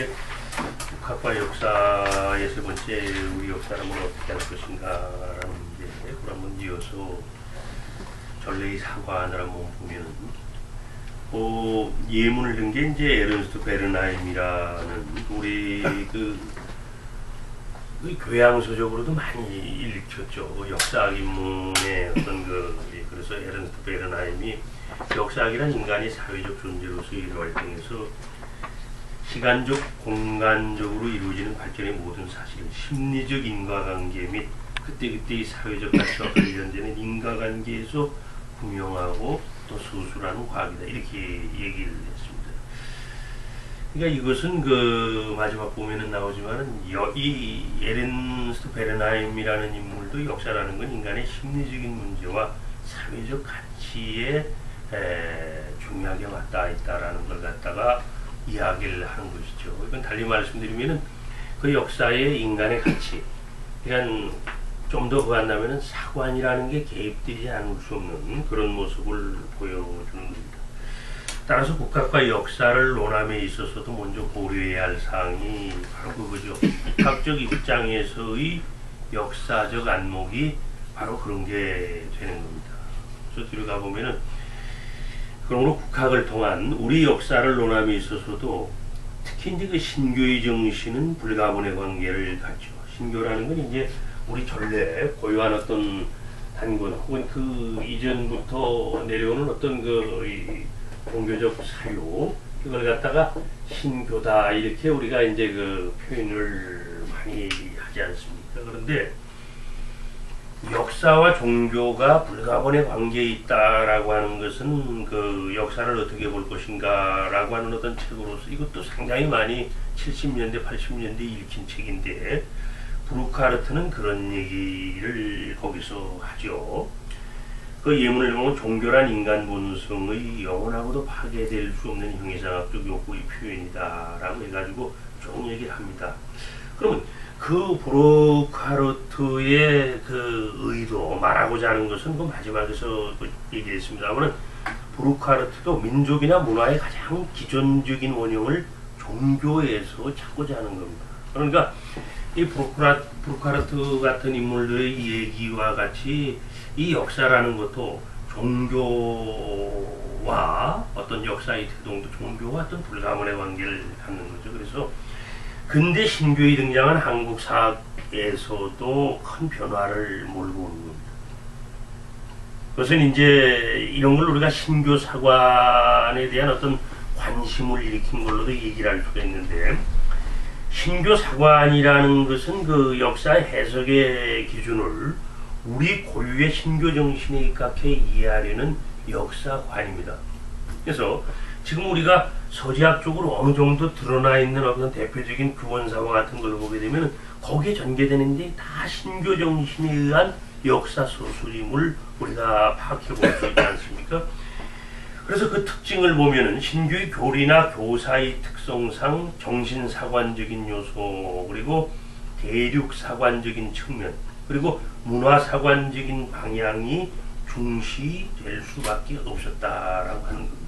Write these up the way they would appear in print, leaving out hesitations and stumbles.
이제 국학과 역사의 세 번째 우리 역사라면 어떻게 할 것인가라는 문제, 그걸 한번 이어서 전래의 사관을 한번 보면 예문을 든 게 이제 에른스트 베르나임이라는 우리 그 교양서적으로도 많이 읽혔죠. 역사학 인문의 어떤 그래서 에른스트 베르나임이 역사학이란 인간이 사회적 존재로서 이 활동에서 시간적, 공간적으로 이루어지는 발전의 모든 사실, 심리적 인과관계 및 그때그때의 사회적 가치와 관련되는 인과관계에서 분명하고 또 수술하는 과학이다. 이렇게 얘기를 했습니다. 그러니까 이것은 그 마지막 보면은 나오지만은 이 에른스트 베르나임이라는 인물도 역사라는 건 인간의 심리적인 문제와 사회적 가치에 중요하게 맞닿아 있다라는 걸 갖다가 이야기를 하는 것이죠. 이건 달리 말씀드리면은 그 역사의 인간의 가치, 그러니까 좀 더 그한다면은 사관이라는 게 개입되지 않을 수 없는 그런 모습을 보여주는 겁니다. 따라서 국학과 역사를 논함에 있어서도 먼저 고려해야 할 사항이 바로 그거죠. 국학적 입장에서의 역사적 안목이 바로 그런 게 되는 겁니다. 그래서 들어가 보면은 그러므로 국학을 통한 우리 역사를 논함에 있어서도 특히 이제 그 신교의 정신은 불가분의 관계를 갖죠. 신교라는 건 이제 우리 전래 고유한 어떤 단군 혹은 그 이전부터 내려오는 어떤 그 종교적 사유, 이걸 갖다가 신교다 이렇게 우리가 이제 그 표현을 많이 하지 않습니까? 그런데 역사와 종교가 불가분의 관계에 있다라고 하는 것은 그 역사를 어떻게 볼 것인가라고 하는 어떤 책으로서 이것도 상당히 많이 70년대, 80년대에 읽힌 책인데 브루카르트는 그런 얘기를 거기서 하죠. 그 예문을 보면 종교란 인간 본성의 영원하고도 파괴될 수 없는 형이상학적 욕구의 표현이다라고 해가지고 쭉 얘기를 합니다. 그러면 그 브루카르트의 그 의도 말하고자 하는 것은 그 마지막에서 얘기했습니다만 브루카르트도 민족이나 문화의 가장 기존적인 원형을 종교에서 찾고자 하는 겁니다. 그러니까 이 브루카르트 같은 인물들의 얘기와 같이 이 역사라는 것도 종교와 어떤 역사의 태동도 종교와 어떤 불가분의 관계를 갖는 거죠. 그래서 근대 신교의 등장한 한국 사학에서도 큰 변화를 몰고 오는 겁니다. 그것은 이제 이런 걸 우리가 신교 사관에 대한 어떤 관심을 일으킨 걸로도 얘기를 할 수가 있는데, 신교 사관이라는 것은 그 역사의 해석의 기준을 우리 고유의 신교 정신에 입각해 이해하려는 역사관입니다. 그래서 지금 우리가 서지학적으로 어느 정도 드러나 있는 어떤 대표적인 규원사와 같은 걸 보게 되면 거기에 전개되는 게 다 신교 정신에 의한 역사 소설임을 우리가 파악해 볼 수 있지 않습니까? 그래서 그 특징을 보면은 신교의 교리나 교사의 특성상 정신사관적인 요소, 그리고 대륙사관적인 측면, 그리고 문화사관적인 방향이 중시될 수밖에 없었다라고 하는 겁니다.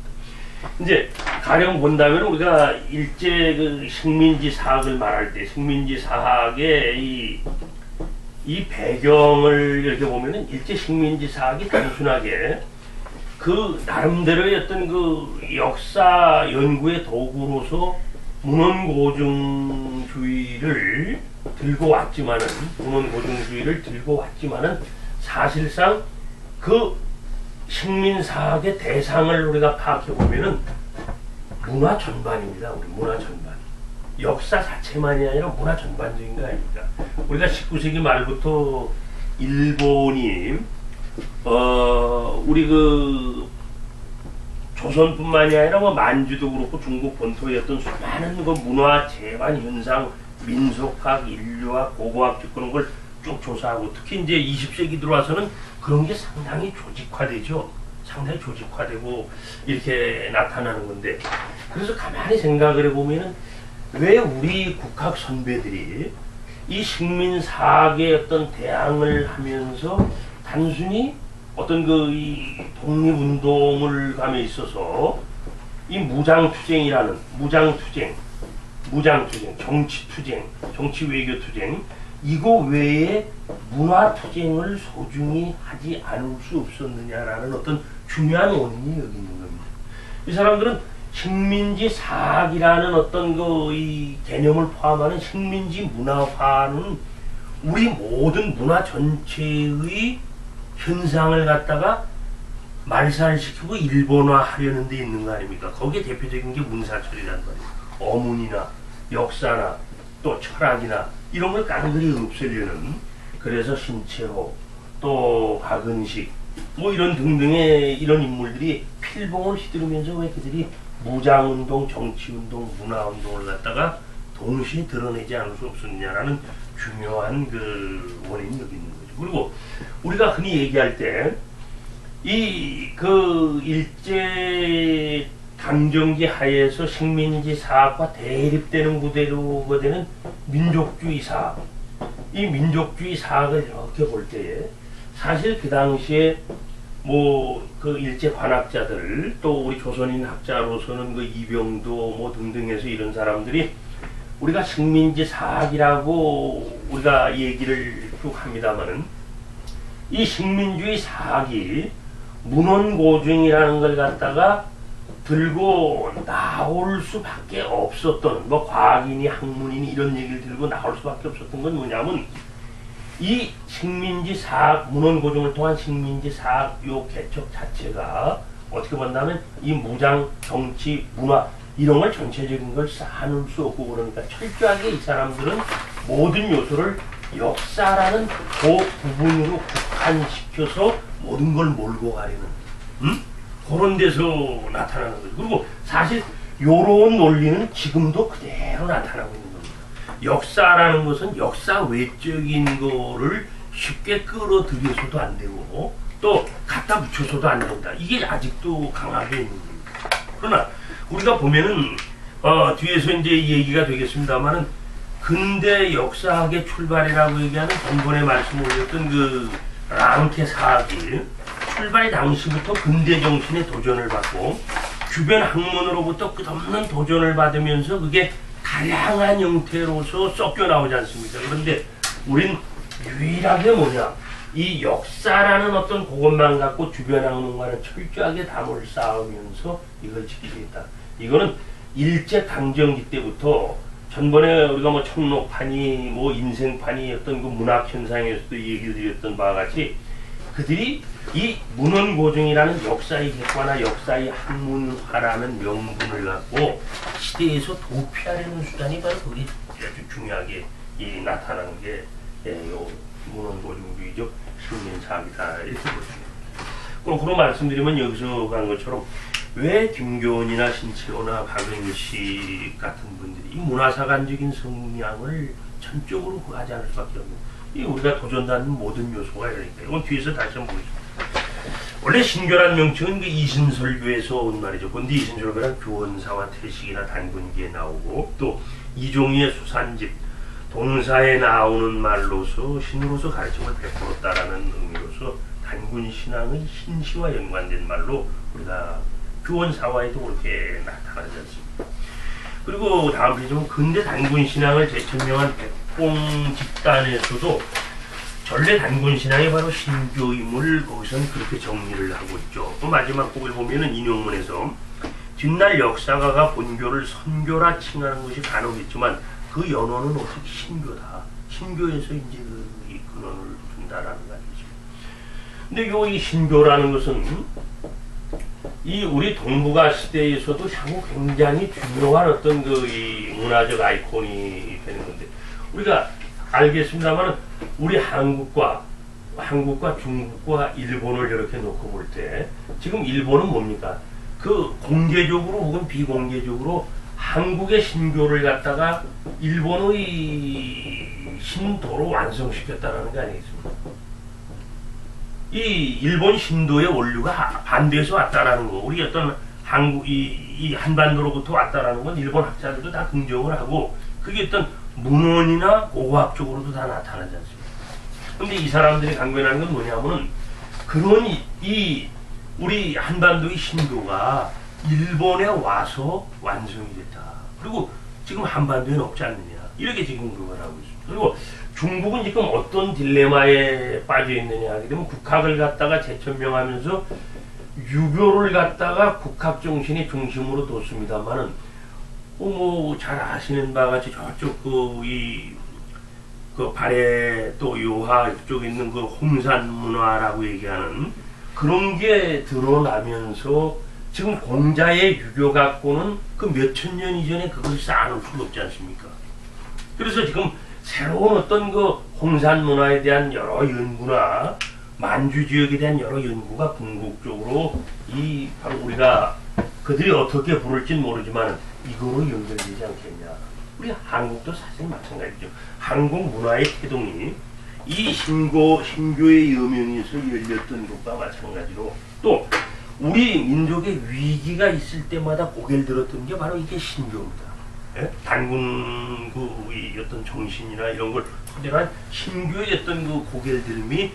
이제 가령 본다면 우리가 일제 그 식민지 사학을 말할 때 식민지 사학의 이 배경을 이렇게 보면은 일제 식민지 사학이 단순하게 그 나름대로의 어떤 그 역사 연구의 도구로서 문헌고증주의를 들고 왔지만은 사실상 그 식민사학의 대상을 우리가 파악해 보면은 문화 전반입니다. 우리 문화 전반. 역사 자체만이 아니라 문화 전반적인 거 아닙니까? 우리가 19세기 말부터 일본이 우리 그 조선뿐만이 아니라 뭐 만주도 그렇고 중국 본토의 어떤 수많은 그 문화, 재반, 현상, 민속학, 인류학, 고고학적 그런 걸 쭉 조사하고, 특히 이제 20세기 들어와서는 그런 게 상당히 조직화되죠. 상당히 조직화되고 이렇게 나타나는 건데, 그래서 가만히 생각을 해보면은 왜 우리 국학 선배들이 이 식민사학의 어떤 대항을 하면서 단순히 어떤 그 이 독립운동을 감에 있어서 이 무장투쟁, 무장투쟁, 정치투쟁, 정치 외교투쟁, 이거 외에 문화투쟁을 소중히 하지 않을 수 없었느냐라는 어떤 중요한 원인이 여기 있는 겁니다. 이 사람들은 식민지 사학이라는 어떤 이 개념을 포함하는 식민지 문화화는 우리 모든 문화 전체의 현상을 갖다가 말살시키고 일본화하려는 데 있는 거 아닙니까? 거기에 대표적인 게 문사철이란 말이에요. 어문이나 역사나 또 철학이나 이런 걸 깡그리 없애려는, 그래서 신채호 또 박은식 뭐 이런 등등의 이런 인물들이 필봉을 휘두르면서 왜 그들이 무장운동, 정치운동, 문화운동을 갖다가 동시에 드러내지 않을 수 없었느냐라는 중요한 그 원인이 여기 있는 거죠. 그리고 우리가 흔히 얘기할 때 일제 강점기 하에서 식민지 사학과 대립되는 구대로가 되는 민족주의 사학, 이 민족주의 사학을 이렇게 볼 때에 사실 그 당시에 그 일제 관학자들 또 우리 조선인 학자로서는 그 이병도 뭐 등등해서 이런 사람들이 우리가 식민지 사학이라고 우리가 얘기를 쭉 합니다만은 이 식민주의 사학이 문헌고증이라는 걸 갖다가 들고 나올 수밖에 없었던, 뭐 과학인이 학문인이 이런 얘기를 들고 나올 수밖에 없었던 건 뭐냐면 이 식민지 사학, 문헌고증을 통한 식민지 사학 요 개척 자체가 어떻게 본다면 이 무장, 정치, 문화 이런 걸 전체적인 걸 쌓아놓을 수 없고, 그러니까 철저하게 이 사람들은 모든 요소를 역사라는 그 부분으로 국한시켜서 모든 걸 몰고 가려는 그런 데서 나타나는 거죠. 그리고 사실 요런 논리는 지금도 그대로 나타나고 있는 겁니다. 역사라는 것은 역사 외적인 거를 쉽게 끌어들여서도 안 되고 또 갖다 붙여서도 안 된다. 이게 아직도 강하게 있는 겁니다. 그러나 우리가 보면은 뒤에서 이제 얘기가 되겠습니다만은 근대 역사학의 출발이라고 얘기하는 전번에 말씀 올렸던 그 랑케 사학이 출발 당시부터 근대 정신의 도전을 받고 주변 학문으로부터 끝없는 도전을 받으면서 그게 다양한 형태로서 섞여 나오지 않습니까? 그런데 우린 유일하게 뭐냐, 이 역사라는 어떤 그것만 갖고 주변 학문과는 철저하게 담을 쌓으면서 이걸 지키겠다. 이거는 일제 강점기 때부터 전번에 우리가 뭐 청록판이 뭐 인생판이 어떤 그 문학 현상에서도 얘기를 드렸던 바와 같이 그들이 이 문헌고증이라는 역사의 객관화, 역사의 학문화라는 명분을 갖고 시대에서 도피하려는 수단이 바로 그게 아주 중요하게 나타나는 게 요 문헌고증주의적 식민사학이다 이렇게 보십니다. 거꾸로 말씀드리면 여기서 간 것처럼 왜 김교훈이나 신채호나 박은식 같은 분들이 이 문화사관적인 성향을 전적으로 구하지 않을 수밖에 없는, 이 우리가 도전하는 모든 요소가 이러니까 이건 뒤에서 다시 한번 보겠습니다. 원래 신교란 명칭은 그 이신설교에서 온 말이죠. 근데 이신설교란 교원사와 태식이나 단군기에 나오고 또 이종희의 수산집 동사에 나오는 말로서 신으로서 가르침을 베풀었다라는 의미로서 단군신앙의 신시와 연관된 말로 우리가 교원사화에도 그렇게 나타나지 않습니다. 그리고 다음 페이지는 근대 단군신앙을 재천명한 백봉 집단에서도 전래 단군신앙이 바로 신교임을 거기서는 그렇게 정리를 하고 있죠. 또 마지막 곡을 보면은 인용문에서 뒷날 역사가가 본교를 선교라 칭하는 것이 간혹 있지만 그 연원은 어떻게 신교다. 신교에서 이제 이 근원을 둔다라는 거 아니죠. 근데 이 신교라는 것은 이 우리 동북아 시대에서도 향후 굉장히 중요한 어떤 이 문화적 아이콘이 되는 건데, 우리가 알겠습니다만 우리 한국과 중국과 일본을 이렇게 놓고 볼 때 지금 일본은 뭡니까? 그 공개적으로 혹은 비공개적으로 한국의 신교를 갖다가 일본의 신도로 완성시켰다는 게 아니겠습니까? 이 일본 신도의 원류가 반대에서 왔다라는 거, 우리 어떤 한국 이 한반도로부터 왔다라는 건 일본 학자들도 다 긍정을 하고 그게 어떤 문헌이나 고고학적으로도 다 나타나지 않습니까? 근데 이 사람들이 강변하는 건 뭐냐면은 그런 이 우리 한반도의 신도가 일본에 와서 완성이 됐다. 그리고 지금 한반도에는 없지 않느냐. 이렇게 지금 그걸 하고 있습니다. 그리고 중국은 지금 어떤 딜레마에 빠져 있느냐 하게 되면 국학을 갖다가 재천명하면서 유교를 갖다가 국학 정신의 중심으로 뒀습니다만은 뭐 잘 아시는 바와 같이 저쪽 그 발해 또 요하 이쪽에 있는 그 홍산 문화라고 얘기하는 그런 게 드러나면서 지금 공자의 유교 갖고는 그 몇천 년 이전에 그걸 쌓아놓을 수가 없지 않습니까? 그래서 지금 새로운 어떤 그 홍산 문화에 대한 여러 연구나 만주 지역에 대한 여러 연구가 궁극적으로 이 바로 우리가 그들이 어떻게 부를진 모르지만 이거로 연결되지 않겠냐. 우리 한국도 사실 마찬가지죠. 한국 문화의 태동이 이 신교의 여명에서 열렸던 것과 마찬가지로 또 우리 민족의 위기가 있을 때마다 고개를 들었던 게 바로 이게 신교입니다. 예? 단군의 어떤 정신이나 이런 걸 토대로 한 신교의 어떤 그 고개를 들음이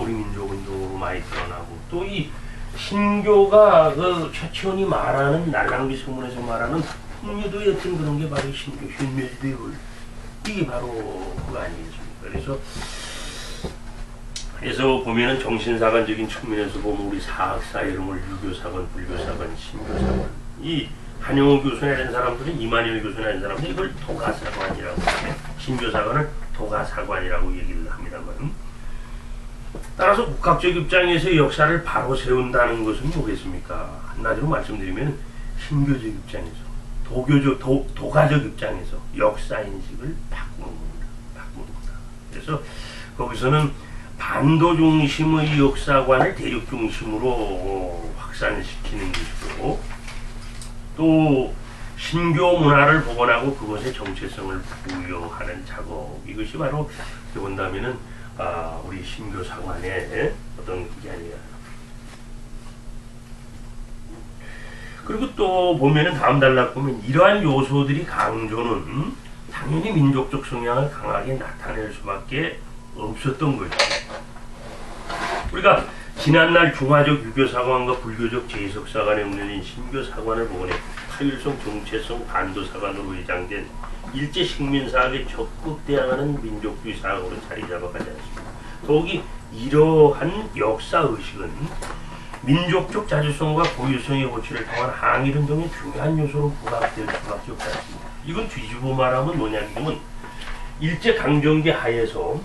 우리 민족운동으로 많이 드러나고 또 이 신교가 그 최치원이 말하는 날랑비 서문에서 말하는 풍류도의 어떤 그런 게 바로 신교, 흉묘지도의 이게 바로 그거 아니겠습니까? 그래서 보면은 정신사관적인 측면에서 보면 우리 사학사 이런 걸 유교사관, 불교사관, 신교사관 이 한영호 교수나 이런 사람들은 이만희 교수나 이런 사람들이 이걸 도가사관이라고 신교사관을 도가사관이라고 얘기를 합니다만 따라서 국학적 입장에서 역사를 바로 세운다는 것은 뭐겠습니까? 한마디로 말씀드리면 신교적 입장에서 도가적 입장에서 역사 인식을 바꾸는 겁니다. 그래서 거기서는 반도 중심의 역사관을 대륙 중심으로 확산시키는 것이고 또 신교 문화를 복원하고 그것의 정체성을 부여하는 작업 이것이 바로 본다면은 우리 신교 사관의 어떤 그게 아니야. 그리고 또 보면은 다음 단락 보면 이러한 요소들이 강조는 당연히 민족적 성향을 강하게 나타낼 수밖에 없었던 거죠. 우리가 지난날 중화적 유교사관과 불교적 제석사관에 얽매인 신교사관을 복원해 타율성, 정체성, 반도사관으로 위장된 일제 식민사학에 적극 대항하는 민족주의 사학으로 자리 잡아가지 않습니다. 더욱이 이러한 역사의식은 민족적 자주성과 고유성의 고취를 통한 항일운동의 중요한 요소로 부각될 수밖에 없지 않습니다. 이건 뒤집어 말하면 뭐냐면 일제 강점기 하에서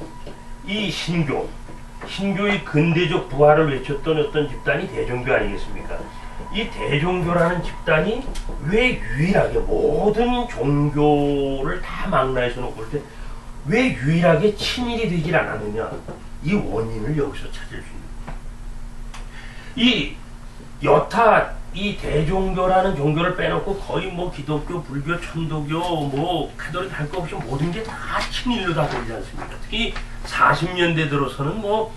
이 신교의 근대적 부활을 외쳤던 어떤 집단이 대종교 아니겠습니까? 이 대종교라는 집단이 왜 유일하게 모든 종교를 다 망라해서 놓고 볼 때 왜 유일하게 친일이 되질 않았느냐? 이 원인을 여기서 찾을 수 있는 여타 이 대종교라는 종교를 빼놓고 거의 뭐 기독교, 불교, 천도교, 뭐 카톨릭 할 거 없이 모든 게 다 친일로 다 보이지 않습니까? 특히 40년대 들어서는 뭐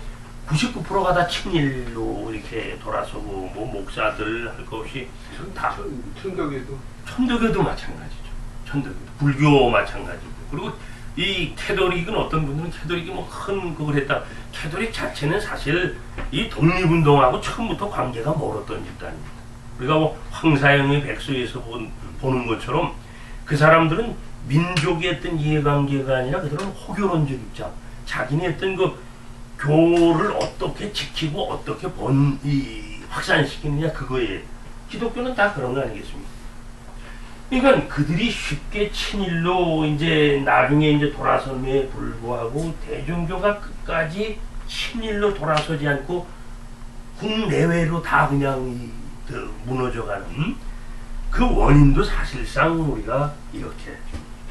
99%가 다 친일로 이렇게 돌아서고 뭐 목사들 할 거 없이 다 천도교도 마찬가지죠. 천도교도 불교 마찬가지고 그리고 이 캐톨릭은 어떤 분들은 캐톨릭이 뭐 큰 그걸 했다. 캐톨릭 자체는 사실 이 독립운동하고 처음부터 관계가 멀었던 집단입니다. 우리가 뭐 황사영의 백서에서 보는 것처럼 그 사람들은 민족의 어떤 이해관계가 아니라 그들은 호교론적 입장, 자기네 어떤 그 교를 어떻게 지키고 어떻게 확산시키느냐 그거에 기독교는 다 그런 거 아니겠습니까? 그러니까 그들이 쉽게 친일로 이제 나중에 이제 돌아섬에 불구하고 대종교가 끝까지 친일로 돌아서지 않고 국내외로 다 그냥 무너져가는 그 원인도 사실상 우리가 이렇게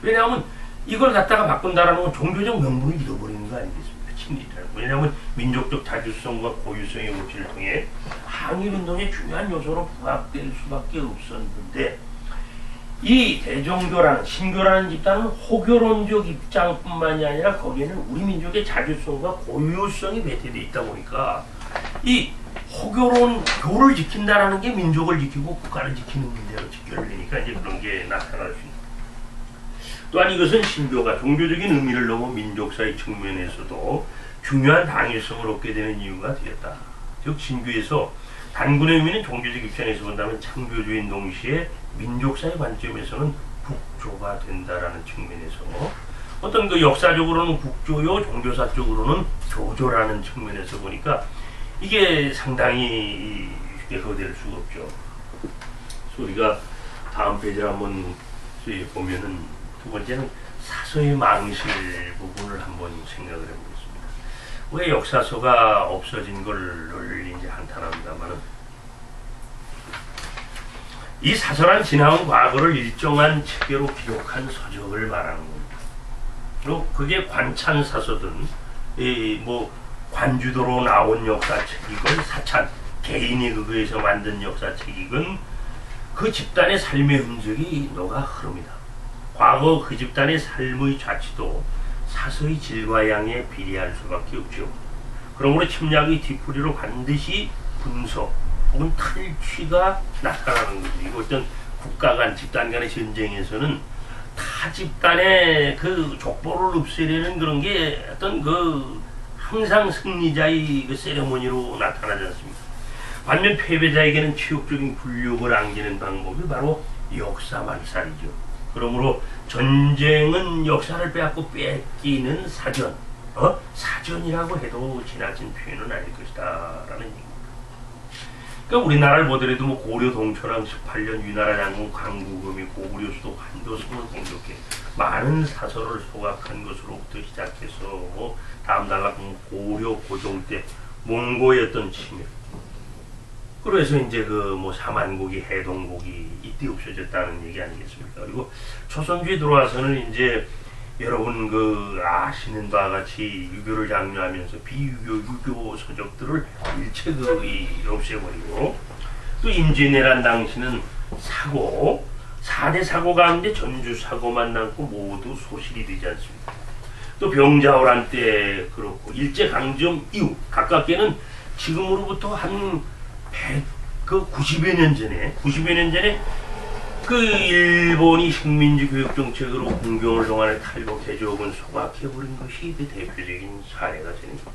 왜냐하면 이걸 갖다가 바꾼다라는 건 종교적 명분을 잃어버리는 거 아니겠습니까? 친일이라는 거. 왜냐하면 민족적 자주성과 고유성의 고취를 통해 항일운동의 중요한 요소로 부각될 수밖에 없었는데 이 대종교라는 신교라는 집단은 호교론적 입장뿐만이 아니라 거기에는 우리 민족의 자주성과 고유성이 배태되어 있다 보니까 이 호교론 교를 지킨다라는 게 민족을 지키고 국가를 지키는 문제로 연결되니까 이제 그런 게 나타날 수 있는. 또한 이것은 신교가 종교적인 의미를 넘어 민족사의 측면에서도 중요한 당위성을 얻게 되는 이유가 되었다. 즉 신교에서 단군의 의미는 종교적 입장에서 본다면 창조주인 동시에 민족사의 관점에서는 국조가 된다라는 측면에서 어떤 그 역사적으로는 국조요, 종교사적으로는 교조라는 측면에서 보니까 이게 상당히 쉽게 거대할 수가 없죠. 그래서 우리가 다음 페이지를 한번 보면은 두 번째는 사서의 망실 부분을 한번 생각을 해보겠습니다. 왜 역사서가 없어진 걸 이제 한탄합니다만은 이 사서란 지나온 과거를 일정한 체계로 기록한 서적을 말하는 겁니다. 그리고 그게 관찬사서든 뭐 관주도로 나온 역사책이건 사찬 개인이 그거에서 만든 역사책이건 그 집단의 삶의 흔적이 녹아 흐릅니다. 과거 그 집단의 삶의 자치도 사서의 질과 양에 비례할 수밖에 없죠. 그러므로 침략의 뒤풀이로 반드시 분석 혹은 탈취가 나타나는 거죠. 이거 어떤 국가 간, 집단 간의 전쟁에서는 타 집단의 그 족보를 없애려는 그런 게 어떤 그 항상 승리자의 그 세레모니로 나타나지 않습니까? 반면 패배자에게는 치욕적인 굴욕을 안기는 방법이 바로 역사말살이죠. 그러므로 전쟁은 역사를 빼앗고 뺏기는 사전, 사전이라고 해도 지나친 표현은 아닐 것이다 라는 얘기입니다. 그러니까 우리나라를 보더라도 뭐 고려 동천왕 18년 위나라 장군 강구금이 고구려 수도 한도성을 공격해 많은 사설을 소각한 것으로부터 시작해서 뭐 다음 단락 고려 고종 때 몽고의 어떤 침략, 그래서 이제 그 뭐 사만국이 해동국이 이때 없어졌다는 얘기 아니겠습니까? 그리고 조선주에 들어와서는 이제 여러분 그 아시는 바와 같이 유교를 장려하면서 비유교 서적들을 일체 없애버리고, 또 임진왜란 당시는 사고 4대 사고 가운데 전주 사고만 남고 모두 소실이 되지 않습니까? 또 병자호란 때 그렇고 일제강점 이후 가깝게는 지금으로부터 한 90여 년 전에 그 일본이 식민지 교육 정책으로 공경을 동안에 탈북해 조업은 소각해버린 것이 그 대표적인 사례가 됩니다.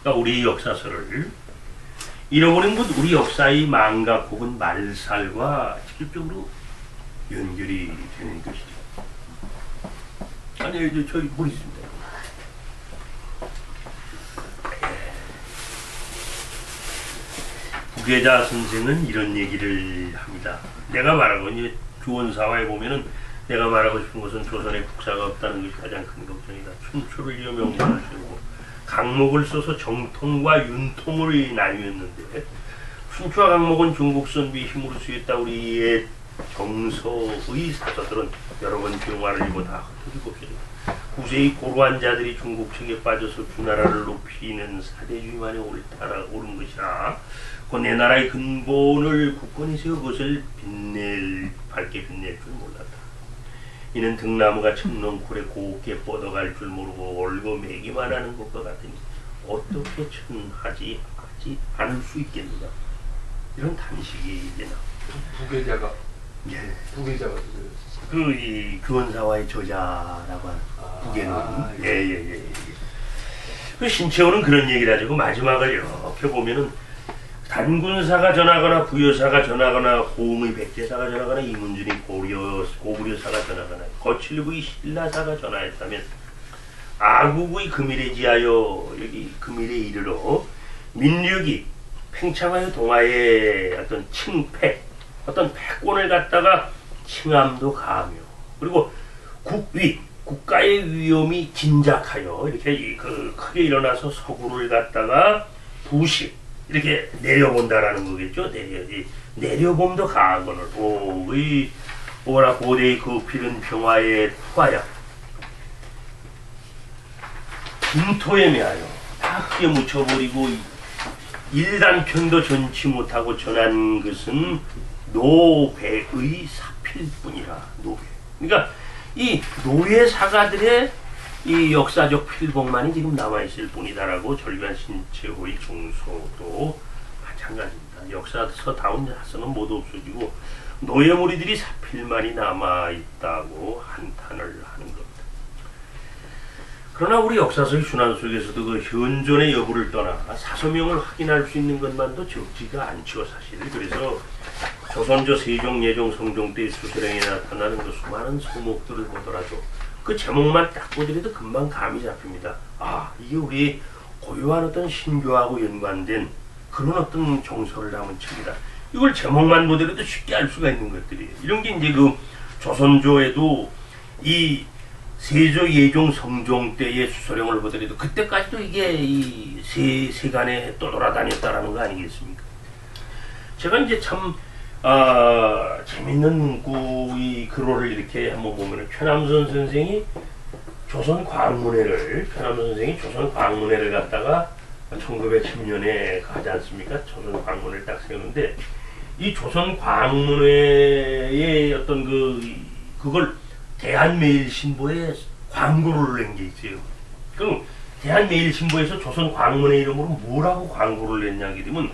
그러니까 우리 역사서를 잃어버린 것, 우리 역사의 망각 혹은 말살과 직접적으로 연결이 되는 것이죠. 아니, 이제 저희 물 있습니다. 부계자 선생은 이런 얘기를 합니다. 내가 말하고 이제 주원사화에 보면은 내가 말하고 싶은 것은 조선에 국사가 없다는 것이 가장 큰 걱정이다. 춘추를 이어 명문을 세우고 강목을 써서 정통과 윤통을 나뉘었는데 춘추와 강목은 중국 선비의 힘으로 수였다. 우리의 정서의 사서들은 여러 번 병화를 입어 다 흩어지고 없어졌다. 구세의 고루한 자들이 중국책에 빠져서 주나라를 높이는 사대주의만이 옳은 것이라 그 내 나라의 근본을 굳건히 세워 그것을 밝게 빛낼 줄 몰랐다. 이는 등나무가 천렁굴에 곱게 뻗어갈 줄 모르고 올고매기만 하는 것과 같으니 어떻게 천하지 않을 수 있겠느냐. 이런 단식이 이제 나옵니다. 부계자가 예. 부계자가 이 규원사화의 저자라고 하는 부계는 예. 그 신채호는 그런 얘기를 하죠. 그 마지막을 이렇게 보면은 단군사가 전하거나 부여사가 전하거나 호응의 백제사가 전하거나 이문준이 고구려사가 전하거나 거칠부의 신라사가 전하였다면 아국의 금일에 지하여 여기 금일에 이르러 민력이 팽창하여 동아의 어떤 칭패, 어떤 패권을 갖다가 칭함도 가하며, 그리고 국가의 위험이 진작하여 이렇게 크게 일어나서 서구를 갖다가 부식 이렇게 내려본다라는 거겠죠. 내려봄도 가하거늘 오라 고대의 그 필은 평화의 투하야 김토에 매하여 다 크게 묻혀버리고 일단편도 전치 못하고 전한 것은 노회의 사필뿐이라. 노회. 그러니까 이 노예 사가들의 이 역사적 필복만이 지금 남아있을 뿐이다라고 절규한 신채호의 종소도 마찬가지입니다. 역사서다운 사서는 모두 없어지고 노예 무리들이 사필만이 남아있다고 한탄을 하는 겁니다. 그러나 우리 역사서의 순환 속에서도 그 현존의 여부를 떠나 사서명을 확인할 수 있는 것만도 적지가 않죠, 사실. 그래서 조선조 세종 예종 성종 때 수서령에 나타나는 그 수많은 서목들을 보더라도 그 제목만 딱 보더라도 금방 감이 잡힙니다. 아, 이게 우리 고유한 어떤 신교하고 연관된 그런 어떤 정서를 담은 책이다. 이걸 제목만 보더라도 쉽게 알 수가 있는 것들이에요. 이런 게 이제 그 조선조에도 이 세조 예종 성종 때의 수서령을 보더라도 그때까지도 이게 이 세간에 떠돌아다녔다라는 거 아니겠습니까? 제가 이제 참 재밌는 문구 이 글호를 이렇게 한번 보면은 최남선 선생이 조선과학문회를 갖다가 1910년에 가지 않습니까? 조선과학문회를 딱 세우는데 이 조선과학문회의 어떤 그걸 대한매일신보에 광고를 낸 게 있어요. 그럼 대한매일신보에서 조선과학문회 이름으로 뭐라고 광고를 냈냐게 되면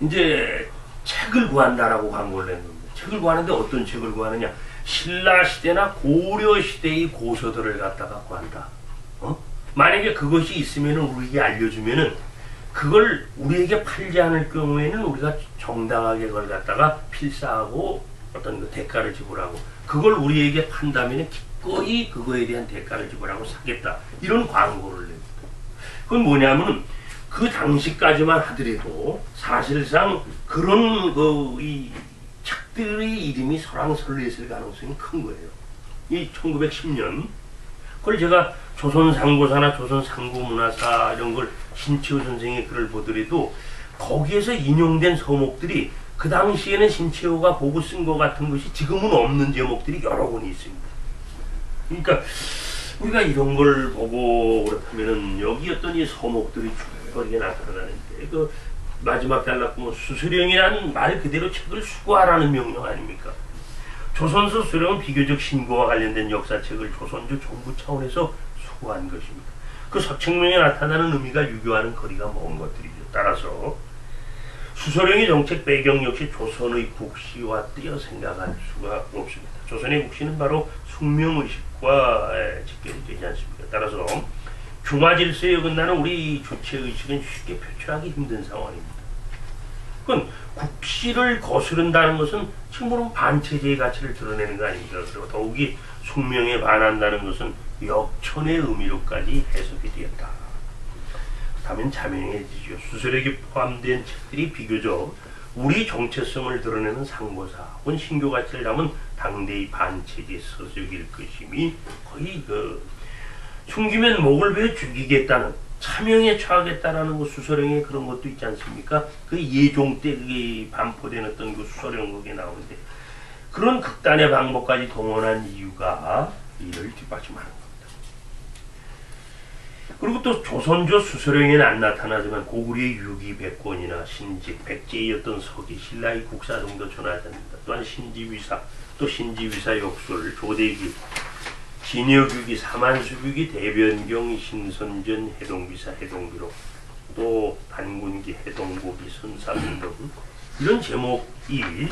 이제 책을 구한다라고 광고를 낸 겁니다. 책을 구하는데 어떤 책을 구하느냐? 신라시대나 고려시대의 고서들을 갖다가 구한다. 만약에 그것이 있으면 우리에게 알려주면은 그걸 우리에게 팔지 않을 경우에는 우리가 정당하게 그걸 갖다가 필사하고 어떤 그 대가를 지불하고 그걸 우리에게 판다면 기꺼이 그거에 대한 대가를 지불하고 사겠다. 이런 광고를 냅니다. 그건 뭐냐면은 그 당시까지만 하더라도 사실상 그런 이 책들의 이름이 설왕설래했을 가능성이 큰 거예요. 이 1910년 그걸 제가 조선상고사나 조선상고문화사 이런 걸 신채호 선생의 글을 보더라도 거기에서 인용된 서목들이 그 당시에는 신채호가 보고 쓴 것 같은 것이 지금은 없는 제목들이 여러 권이 있습니다. 그러니까 우리가 이런 걸 보고 그렇다면은 여기 어떤 이 서목들이 줄거리게 나타나는데 그 마지막 단락 보면 수서령이라는 말 그대로 책을 수고하라는 명령 아닙니까? 조선서 수서령은 비교적 신고와 관련된 역사책을 조선조 정부 차원에서 수고한 것입니다. 그 서책명에 나타나는 의미가 유교와는 거리가 먼 것들이죠. 따라서 수서령의 정책 배경 역시 조선의 국시와 띄어 생각할 수가 없습니다. 조선의 국시는 바로 숙명의식과 직결이 되지 않습니까? 따라서 중화질서에 어긋나는 우리 주체의식은 쉽게 표출하기 힘든 상황입니다. 그건 국시를 거스른다는 것은 지금 반체제의 가치를 드러내는 거 아닙니까? 그리고 더욱이 숙명에 반한다는 것은 역천의 의미로까지 해석이 되었다. 다음엔 자명해지죠. 수서력이 포함된 책들이 비교적 우리 정체성을 드러내는 상고사 혹은 신교 가치를 담은 당대의 반체제 서적일 것임이 거의 숨기면 목을 베어 죽이겠다는 차명에 처하겠다라는 그 수서령의 그런 것도 있지 않습니까? 그 예종 때 그게 반포된 어떤 그 수서령 거기에 나오는데 그런 극단의 방법까지 동원한 이유가 이를 뒷받침하는 겁니다. 그리고 또 조선조 수서령에는 안 나타나지만 고구려의 유기백권이나 신직, 백제의 어떤 서기, 신라의 국사 등도 전하지 않는다. 또한 신지위사, 또 신지위사 역술, 조대기, 진여규기, 사만수규기, 대변경, 신선전, 해동비사, 해동기록, 또 반군기, 해동고기, 선사군 등 이런 제목이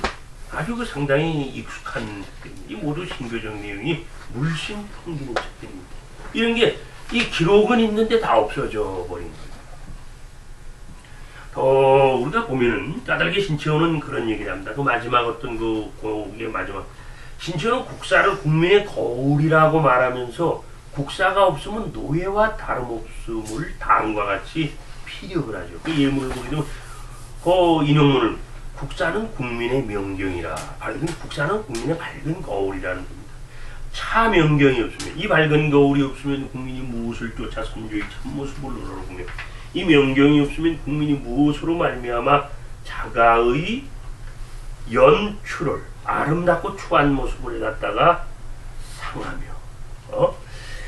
아주 그 상당히 익숙한 이 모두 신교적 내용이 물씬 풍기는 책들입니다. 이런 게 이 기록은 있는데 다 없어져 버린 거예요. 더 우리가 보면은 까닭에 신채호는 그런 얘기를 합니다. 그 마지막 어떤 그게 마지막 신채호는 국사를 국민의 거울이라고 말하면서 국사가 없으면 노예와 다름없음을 다음과 같이 피력을 하죠. 그 예문을 보게 되면 그 인용문을 국사는 국민의 명경이라 국사는 국민의 밝은 거울이라는 겁니다. 차 명경이 없으면 이 밝은 거울이 없으면 국민이 무엇을 쫓아 선조의 참모습을 우러러보며 이 명경이 없으면 국민이 무엇으로 말미암아 자가의 연출을 아름답고 추한 모습을 갖다가 상하며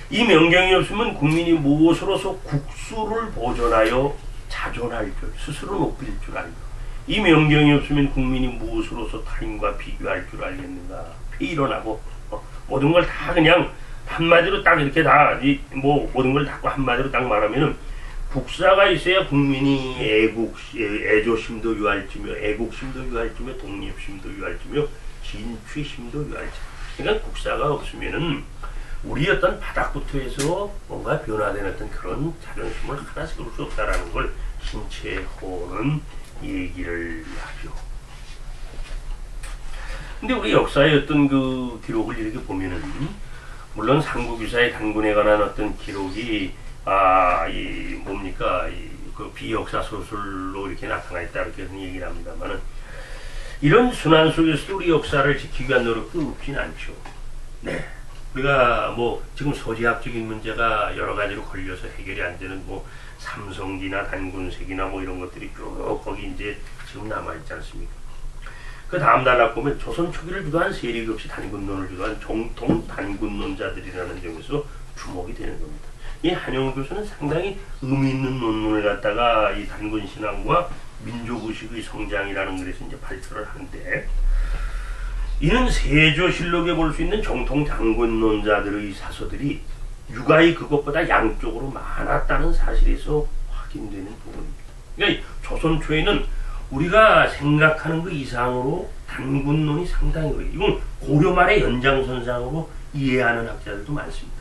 이 명경이 없으면 국민이 무엇으로서 국수를 보존하여 자존할 줄 스스로 높일 줄 알며 이 명경이 없으면 국민이 무엇으로서 타인과 비교할 줄 알겠는가 폐일어나고 모든 걸 다 그냥 한마디로 딱 이렇게 다 모든 걸 다 한마디로 딱 말하면은 국사가 있어야 국민이 애조심도 유할지며 애국심도 유할지며 독립심도 유할지며 진취심도 유할지. 그러니까 국사가 없으면은 우리 어떤 바닥부터 해서 뭔가 변화된 어떤 그런 자존심을 하나씩 그럴 수 없다라는 걸 신채호는 얘기를 하죠. 근데 우리 역사의 어떤 그 기록을 이렇게 보면은 물론 삼국유사의 단군에 관한 어떤 기록이 이 뭡니까 그 비역사 소설로 이렇게 나타나 있다 이렇게 얘기를 합니다만은 이런 순환 속에서 우리 역사를 지키기 위한 노력도 없진 않죠. 네. 우리가 뭐 지금 소지학적인 문제가 여러 가지로 걸려서 해결이 안 되는 뭐 삼성기나 단군색이나 뭐 이런 것들이 쭉 거기 이제 지금 남아있지 않습니까? 그 다음 단락 보면 조선 초기를 주도한 세력 없이 단군론을 주도한 정통 단군론자들이라는 점에서 주목이 되는 겁니다. 이 한영우 교수는 상당히 의미 있는 논문을 갖다가 이 단군 신앙과 민족의식의 성장이라는 글에서 이제 발표를 하는데, 이는 세조실록에 볼 수 있는 정통 단군론자들의 사서들이 육아의 그것보다 양쪽으로 많았다는 사실에서 확인되는 부분입니다. 그러니까 조선 초에는 우리가 생각하는 그 이상으로 단군론이 상당히 이건 고려 말의 연장선상으로 이해하는 학자들도 많습니다.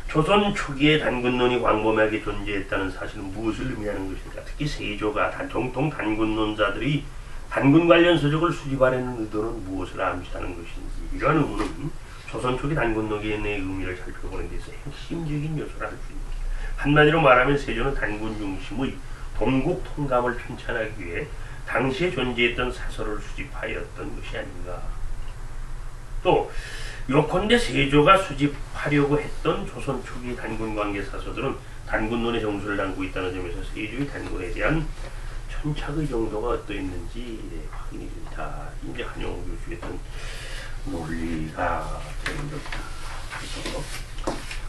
조선 초기에 단군론이 광범위하게 존재했다는 사실은 무엇을 의미하는 것인가? 특히 세조가 정통 단군론자들이 단군 관련 서적을 수집하려는 의도는 무엇을 암시하는 것인지, 이러한 의문은 조선 초기 단군론의 의미를 살펴보는 데서 핵심적인 요소를 할 수 있습니다. 한마디로 말하면 세조는 단군 중심의 동국 통감을 편찬하기 위해 당시에 존재했던 사설을 수집하였던 것이 아닌가. 또 요컨대 세조가 수집하려고 했던 조선 초기 단군 관계 사서들은 단군론의 정수를 담고 있다는 점에서 세조의 단군에 대한 천착의 정도가 어떠했는지 확인이 된다. 이제 한영우 교수의 어떤 논리가 되는 겁니다.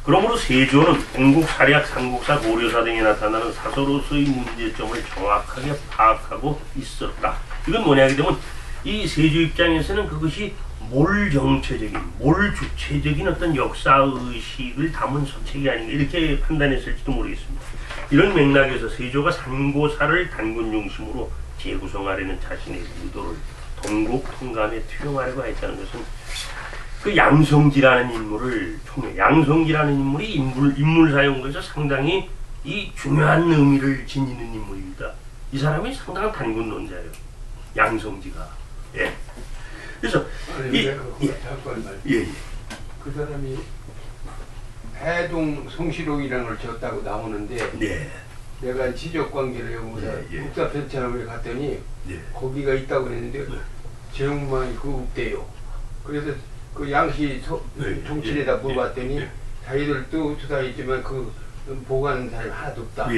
그러므로 세조는 동국 사략, 삼국사, 고려사 등에 나타나는 사서로서의 문제점을 정확하게 파악하고 있었다. 이건 뭐냐 하게 되면 이 세조 입장에서는 그것이 몰정체적인, 몰주체적인 어떤 역사의식을 담은 서책이 아닌가 이렇게 판단했을지도 모르겠습니다. 이런 맥락에서 세조가 상고사를 단군 중심으로 재구성하려는 자신의 의도를 동국 통감에 투영하려고 했다는 것은 그 양성지라는 인물을 통해, 양성지라는 인물이 인물 사용에서 상당히 이 중요한 의미를 지니는 인물입니다. 이 사람이 상당한 단군론자예요. 양성지가. 예. 그래서 그 사람이 해동 성시록이라는 걸 졌다고 나오는데, 네. 내가 지적관계를 여기서 국사 편찬을 갔더니 거기가 있다고 그랬는데 제목만이 그 없대요. 그래서 그 양시 종친에다 물어봤더니 자기들도 조사했지만 그 보고하는 사람이 하나도 없다.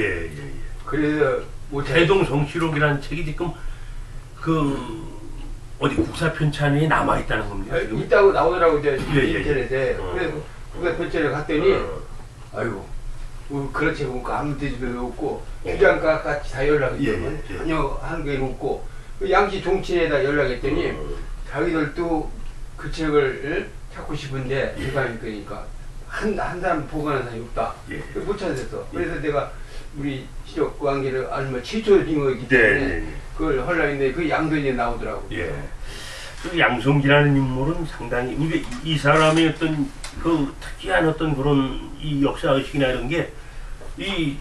그래서 해동 성시록이라는 책이 지금 그 어디 국사 편찬에 남아 있다는 겁니다. 있다고 나오더라고 인터넷에. 그래서 국사 편찬을 갔더니 아이고 뭐 그렇지 보니까 아무 데도 없고 주장과 같이 다 연락했더니 전혀 한 게 없고, 그 양시 종친에다 연락했더니 자기들도 그 책을 찾고 싶은데 기관이 끄니까 한 사람 보관하는 사람이 없다. 못 찾았어. 그래서 내가 우리 지적 관계를 알면 최초인 거기 때문에 그걸 하려고 했는데 그 양성이 나오더라고. 그 양성기라는 인물은 상당히 이 사람의 어떤 그 특이한 어떤 그런 이 역사의식이나 이런 게 이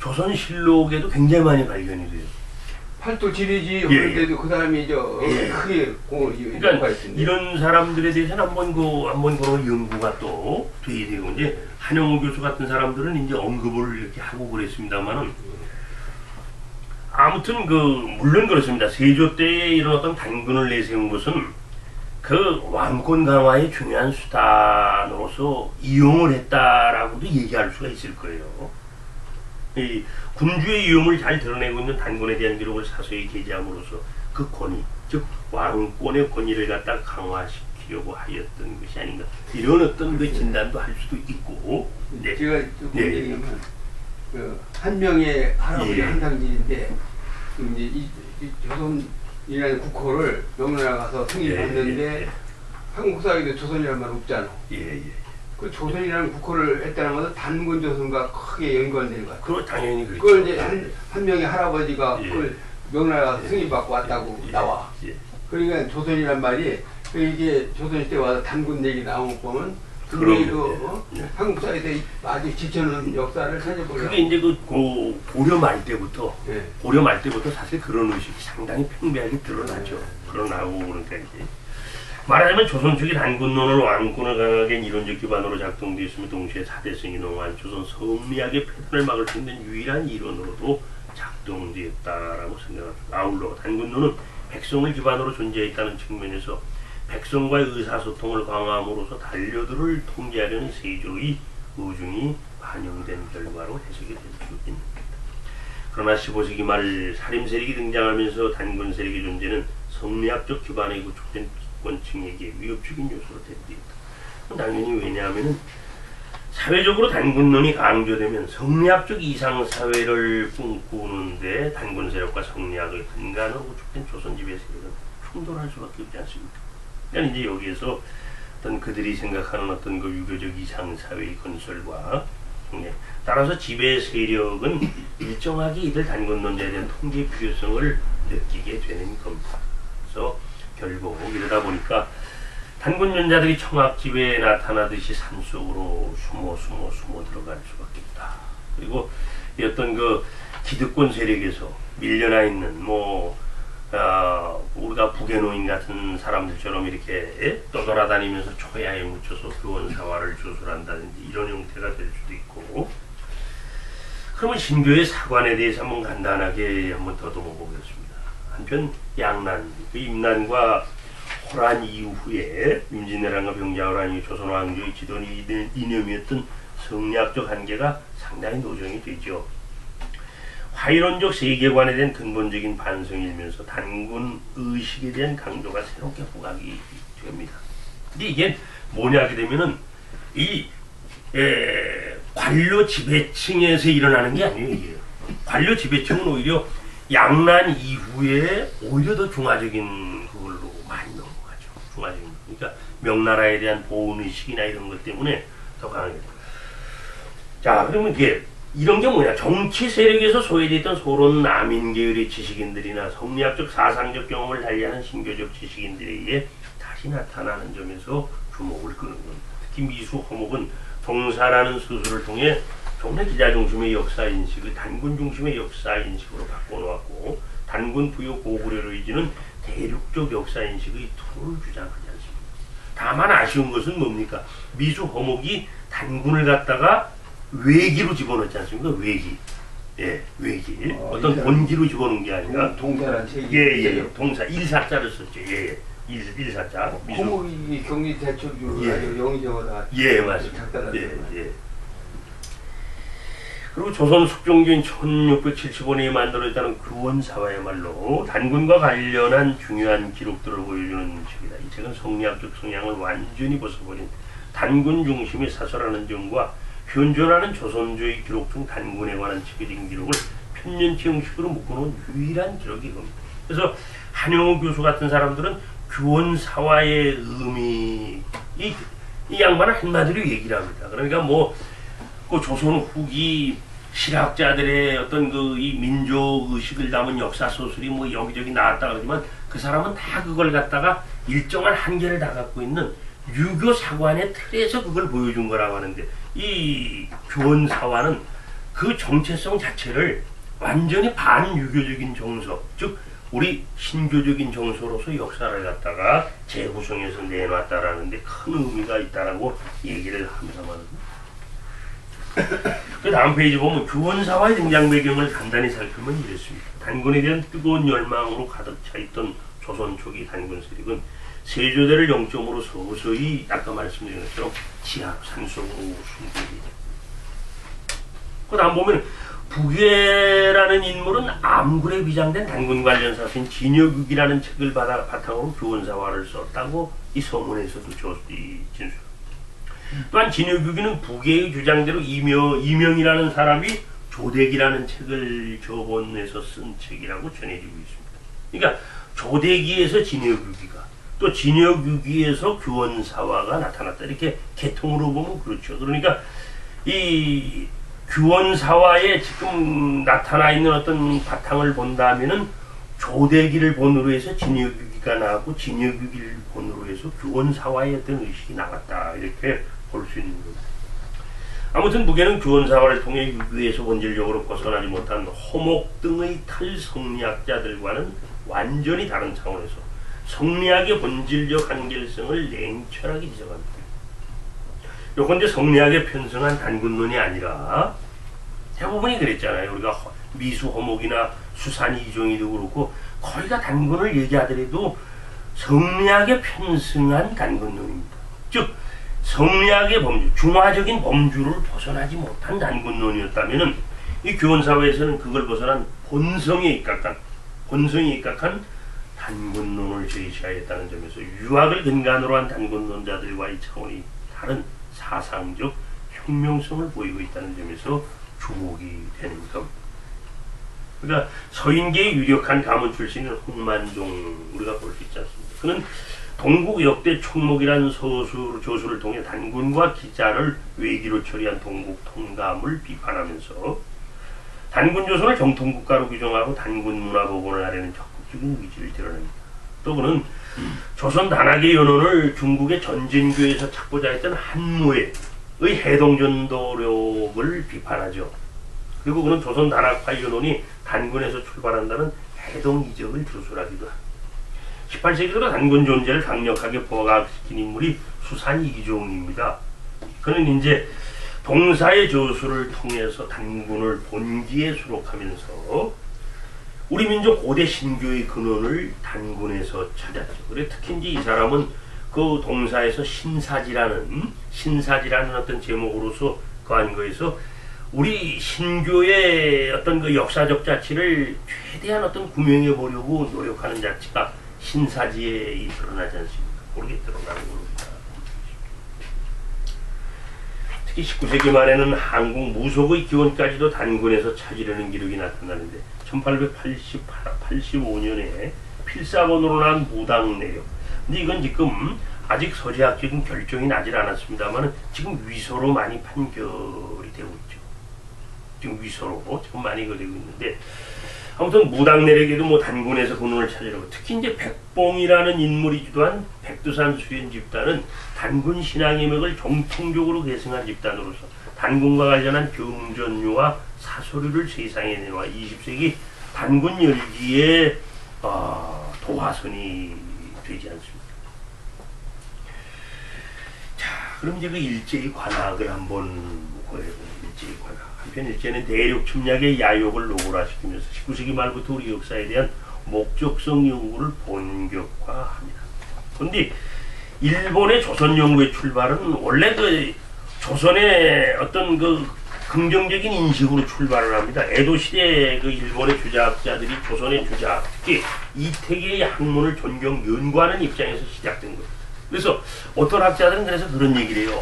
조선실록에도 굉장히 많이 발견이 돼요. 팔도 지리지 그런데도 그 사람이 크게 공을 그러니까 이런 사람들에 대해서는 한번 그런 연구가 또 돼야 되고, 이제 한영우 교수 같은 사람들은 이제 언급을 이렇게 하고 그랬습니다만은, 아무튼 물론 그렇습니다. 세조 때에 이런 어떤 단군을 내세운 것은 그 왕권 강화의 중요한 수단으로서 이용을 했다라고도 얘기할 수가 있을 거예요. 이 군주의 위험을 잘 드러내고 있는 단군에 대한 기록을 사서히 게재함으로써 그 권위, 즉 왕권의 권위를 갖다 강화시키려고 하였던 것이 아닌가, 이런 어떤 그 진단도 할 수도 있고. 제가 조금 얘기하면 한 명의 할아버지 한상진인데 이제 이 조선이라는 국호를 명나라 가서 승인 받는데 한국 사회에도 조선이라는 말 없잖아. 그 조선이라는 국호를 했다는 것은 단군 조선과 크게 연관되는 것 같아요. 그거 당연히 그렇죠. 그걸 이제 한 명의 할아버지가 그걸 명나라 가서 승인받고 왔다고 나와. 그러니까 조선이란 말이 이게 조선시대 와서 단군 얘기 나온 거 보면 우리 한국 사회에 아주 지쳐는 역사를 찾아보려. 그게 이제 고려 말 때부터 고려 말 때부터 사실 그런 의식이 상당히 팽배하게 드러나죠. 드러나고 그러니까 이제 말하자면 조선 초기 단군론을 왕권을 강하게 이론적 기반으로 작동되어 있으며 동시에 사대성이 농한 조선 성리학의 폐단을 막을 수 있는 유일한 이론으로도 작동되었다라고 생각합니다. 아울러 단군론은 백성을 기반으로 존재했다는 측면에서 백성과의 의사소통을 강화함으로써 단료들을 통제하려는 세조의 의중이 반영된 결과로 해석이 될 수 있습니다. 그러나 15세기 말 사림 세력이 등장하면서 단군 세력의 존재는 성리학적 기반에 구축된 기권층에게 위협적인 요소로 대두되었다. 당연히 왜냐하면 사회적으로 단군론이 강조되면 성리학적 이상사회를 꿈꾸는데 단군 세력과 성리학의 근간으로 구축된 조선 지배 세력은 충돌할 수밖에 없지 않습니까? 그러니까 이제 여기에서 어떤 그들이 생각하는 어떤 그 유교적 이상사회의 건설과 따라서 지배 세력은 일정하게 이들 단군론자에 대한 통제 필요성을 느끼게 되는 겁니다. 그래서 결국 이러다 보니까 단군론자들이 청학 지배에 나타나듯이 산속으로 숨어 들어갈 수밖에 없다. 그리고 어떤 그 기득권 세력에서 밀려나 있는 우리가 북의 같은 사람들처럼 이렇게 떠돌아다니면서 초야에 묻혀서 교원사화를 조술한다든지 이런 형태가 될 수도 있고, 그러면 신교의 사관에 대해서 한번 간단하게 한번 더듬어 보겠습니다. 한편 양난, 그 임난과 호란 이후에 임진왜란과 병자호란 이후 조선 왕조의 지도는 이념이었던 성리학적 한계가 상당히 노정이 되죠. 화이론적 세계관에 대한 근본적인 반성이 일면서 단군 의식에 대한 강조가 새롭게 부각이 됩니다. 근데 이게 뭐냐 하게 되면은 관료 지배층에서 일어나는 게 아니에요. 이게. 관료 지배층은 오히려 양난 이후에 오히려 더 중화적인 그걸로 많이 넘어가죠. 중화적인. 그러니까 명나라에 대한 보훈의식이나 이런 것 때문에 더 강하게. 자, 그러면 이게 이런 게 뭐냐? 정치 세력에서 소외됐던 소론 남인 계열의 지식인들이나 성리학적 사상적 경험을 달리하는 신교적 지식인들에 의해 다시 나타나는 점에서 주목을 끄는 겁니다. 특히 미수 허목은 동사라는 수술을 통해 조금의 기자 중심의 역사 인식을 단군 중심의 역사 인식으로 바꿔놓았고, 단군 부여 고구려로 이지는 대륙적 역사 인식의 툴을 주장하지 않습니다. 다만 아쉬운 것은 뭡니까? 미수 허목이 단군을 갖다가 외기로 집어넣지 않습니까? 외기. 예, 외기. 어떤 본기로 집어넣은 게 아니라. 동사란 책이. 예. 동사. 일사자를 썼죠. 예. 일사자. 호목이 경리 대처주 영의정어다. 예, 맞습니다. 예. 그리고 조선 숙종기인 1675년에 만들어졌다는 규원사화야말로 단군과 관련한 중요한 기록들을 보여주는 책이다. 이 책은 성리학적 성향을 완전히 벗어버린 단군 중심의 사설하는 점과 현존하는 조선조의 기록 중 단군에 관한 체계적인 기록을 편년체 형식으로 묶어놓은 유일한 기록이 겁니다. 그래서 한영호 교수 같은 사람들은 규원사화의 의미, 이 양반은 한마디로 얘기를 합니다. 그러니까 그 조선 후기 실학자들의 어떤 이 민족 의식을 담은 역사 소설이 여기저기 나왔다 그러지만 그 사람은 다 그걸 갖다가 일정한 한계를 다 갖고 있는 유교 사관의 틀에서 그걸 보여준 거라고 하는데, 이 규원사화는 그 정체성 자체를 완전히 반유교적인 정서, 즉 우리 신교적인 정서로서 역사를 갖다가 재구성해서 내놨다라는 데 큰 의미가 있다라고 얘기를 하면서 그 다음 페이지 보면 규원사화의 등장 배경을 간단히 살피면 이렇습니다. 단군에 대한 뜨거운 열망으로 가득 차 있던 조선 초기 단군 세력은 세조대를 영점으로 서서히 아까 말씀드린 것처럼 지하 산속으로 숨기죠. 그 다음 보면 북예라는 인물은 암굴에 위장된 단군 관련 사서인 진여국이라는 책을 바탕으로 규원사화를 썼다고 이 서문에서도 진술. 또한 진여국이는 북예의 주장대로 이명이라는 사람이 조대기라는 책을 저번에서 쓴 책이라고 전해지고 있습니다. 그러니까 조대기에서 진여국이가 또 진여국이에서 규원사화가 나타났다. 이렇게 개통으로 보면 그렇죠. 그러니까 이 규원사화에 지금 나타나 있는 어떤 바탕을 본다면은 조대기를 본으로 해서 진여국이가 나왔고 진여국을 본으로 해서 규원사화의 어떤 의식이 나왔다. 이렇게 볼 수 있는 겁니다. 아무튼 무게는 교원사화를 통해 유교에서 본질적으로 벗어나지 못한 호목 등의 탈성리학자들과는 완전히 다른 차원에서 성리학의 본질적 한결성을 냉철하게 지적합니다. 요건데 성리학에 편성한 단군론이 아니라 대부분이 그랬잖아요. 우리가 미수 호목이나 수산 이종이도 그렇고 거의 다 단군을 얘기하더라도 성리학에 편성한 단군론입니다. 즉 성리학의 범주, 중화적인 범주를 벗어나지 못한 단군론이었다면 이 교원사회에서는 그걸 벗어난 본성에 입각한 단군론을 제시하였다는 점에서 유학을 근간으로 한 단군론자들과의 차원이 다른 사상적 혁명성을 보이고 있다는 점에서 주목이 되는 겁니다. 그러니까 서인계의 유력한 가문 출신인 홍만종 우리가 볼 수 있지 않습니까? 그는 동국 역대 총목이라는 조수를 통해 단군과 기자를 외기로 처리한 동국 통감을 비판하면서 단군 조선을 정통국가로 규정하고 단군 문화복원을 하려는 적극적인 의지를 드러냅니다. 또 그는 조선 단학의 연원을 중국의 전진교에서 찾고자 했던 한무의 해동전도력을 비판하죠. 그리고 그는 조선 단학파 연원이 단군에서 출발한다는 해동이적을 주술하기도 합니다. 18세기 들어 단군 존재를 강력하게 부각시킨 인물이 수산 이종입니다. 그는 이제 동사의 저수를 통해서 단군을 본기에 수록하면서 우리 민족 고대 신교의 근원을 단군에서 찾았죠. 그래 특히 이제 이 사람은 그 동사에서 신사지라는 어떤 제목으로서 거한 거에서 우리 신교의 어떤 그 역사적 자치를 최대한 어떤 구명해 보려고 노력하는 자치가 신사지에 드러나지 않습니까? 그렇게 드러나는 겁니다. 특히 19세기 말에는 한국 무속의 기원까지도 단군에서 찾으려는 기록이 나타나는데 1885년에 필사본으로 난 무당 내력. 근데 이건 지금 아직 서재학적인 결정이 나질 않았습니다만 지금 위서로 많이 판결이 되고 있죠. 지금 위서로 지금 많이 되고 있는데 아무튼 무당 내력에도 뭐 단군에서 근원을 찾으려고 특히 이제 백봉이라는 인물이 주도한 백두산 수연 집단은 단군 신앙의 맥을 정통적으로 계승한 집단으로서 단군과 관련한 경전류와 사소류를 세상에 내놓아 20세기 단군 열기의 도화선이 되지 않습니다. 자, 그럼 이제 그 일제의 관학을 한번 보여보면 일제의 관학. 한편 일제는 대륙 침략의 야욕을 노골화시키면서 19세기 말부터 우리 역사에 대한 목적성 연구를 본격화합니다. 그런데 일본의 조선 연구의 출발은 원래 그 조선의 어떤 그 긍정적인 인식으로 출발을 합니다. 에도 시대 그 일본의 주자학자들이 조선의 주자, 특히 이태계의 학문을 존경 연구하는 입장에서 시작된 거예요. 그래서 어떤 학자들은 그래서 그런 얘기를 해요.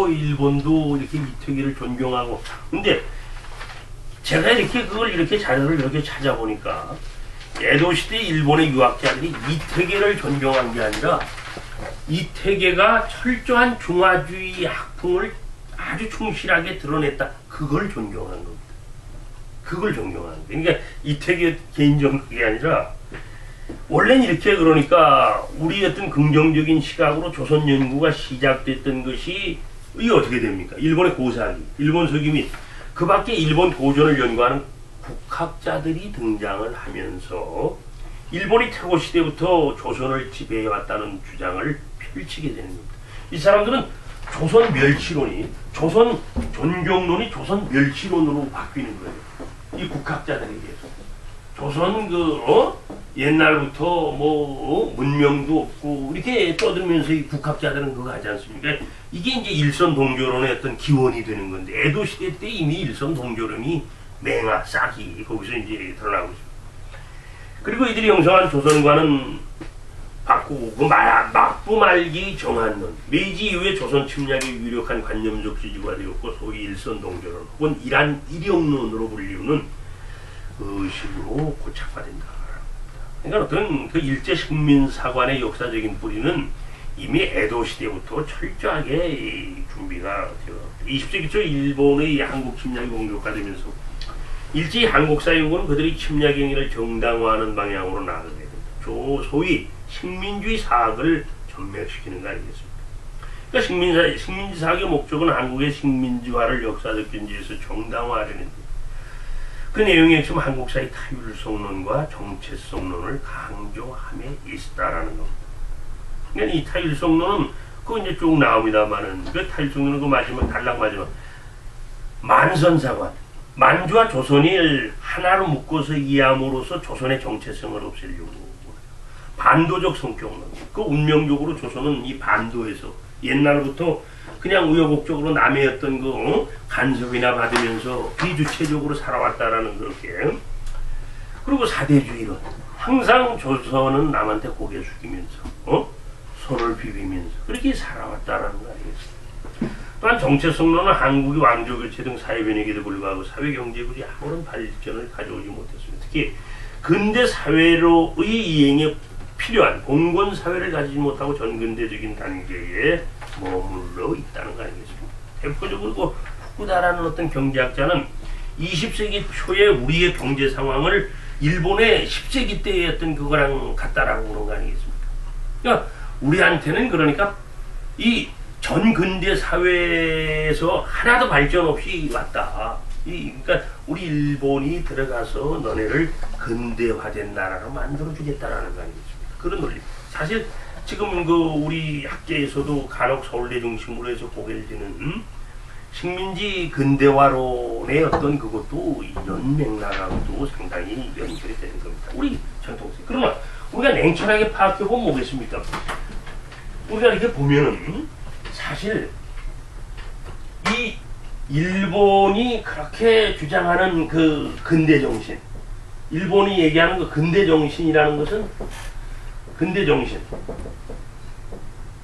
일본도 이렇게 이태계를 존경하고. 근데 제가 이렇게 그걸 이렇게 자료를 이렇게 찾아보니까 에도 시대 일본의 유학자들이 이태계를 존경한 게 아니라 이태계가 철저한 중화주의 학풍을 아주 충실하게 드러냈다. 그걸 존경한 겁니다. 그걸 존경하는 거예요. 그러니까 이태계 개인적인 그게 아니라 원래는 이렇게 그러니까 우리 어떤 긍정적인 시각으로 조선 연구가 시작됐던 것이 이게 어떻게 됩니까? 일본의 고사기, 일본 서기 및 그 밖에 일본 도전을 연구하는 국학자들이 등장을 하면서 일본이 태고 시대부터 조선을 지배해왔다는 주장을 펼치게 되는 겁니다. 이 사람들은 조선 멸치론이 조선 존경론이 조선 멸치론으로 바뀌는 거예요. 이 국학자들에게서 조선 옛날부터 문명도 없고 이렇게 떠들면서 이 국학자들은 그거 하지 않습니까? 이게 이제 일선 동조론의 어떤 기원이 되는 건데 에도 시대 때 이미 일선 동조론이 맹아 싹이 거기서 이제 드러나고 있습니다. 그리고 이들이 형성한 조선과는 바꾸고 그 막부 말기 정한론, 메이지 이후에 조선 침략의 유력한 관념적 지지가 되었고 소위 일선 동조론 혹은 일영론으로 불리우는 의식으로 고착화된다. 그러니까 어떤 그 일제 식민사관의 역사적인 뿌리는 이미 에도 시대부터 철저하게 준비가 되어 20세기 초 일본의 한국 침략이 본격화되면서 일제히 한국사연구는 그들이 침략 행위를 정당화하는 방향으로 나아가게 됩니다. 소위 식민주의 사학을 전멸시키는 거 아니겠습니까? 그러니까 식민지 사학의 목적은 한국의 식민지화를 역사적 근지에서 정당화하려는 그 내용이 지금 한국사의 타율성론과 정체성론을 강조함에 있다라는 겁니다. 그러니까 이 타율성론은 그거 이제 쭉 나옵니다만은 그 타율성론은 그 마지막 단락 마지막 만선사관 만주와 조선을 하나로 묶어서 이해함으로써 조선의 정체성을 없애려고 반도적 성격론 그 운명적으로 조선은 이 반도에서 옛날부터 그냥 우여곡적으로 남의 어떤 그 간섭이나 받으면서 비주체적으로 살아왔다라는 그렇게 그리고 사대주의론 항상 조선은 남한테 고개 숙이면서 손을 비비면서 그렇게 살아왔다라는 거 아니겠습니까? 또한 정체성론은 한국이 왕조교체 등 사회변혁에도 불구하고 사회경제구조에 아무런 발전을 가져오지 못했습니다. 특히 근대 사회로의 이행에 필요한 봉건사회를 가지지 못하고 전근대적인 단계에 머물러 있다는 거 아니겠습니까? 대표적으로 그 후쿠다라는 어떤 경제학자는 20세기 초에 우리의 경제 상황을 일본의 10세기 때의 어떤 그거랑 같다라고 그런 거 아니겠습니까? 그러니까 우리한테는 그러니까 이 전근대 사회에서 하나도 발전 없이 왔다. 그러니까 우리 일본이 들어가서 너네를 근대화된 나라로 만들어주겠다라는 거 아니겠습니까? 그런 논리. 사실 지금 그 우리 학계에서도 간혹 서울대 중심으로 해서 고개를 드는 식민지 근대화론의 어떤 그것도 이런 맥락하고도 상당히 연결이 되는 겁니다. 우리 전통성. 그러나 우리가 냉철하게 파악해보면 뭐겠습니까? 우리가 이렇게 보면은 사실 이 일본이 그렇게 주장하는 그 근대 정신, 일본이 얘기하는 그 근대 정신이라는 것은 근대 정신.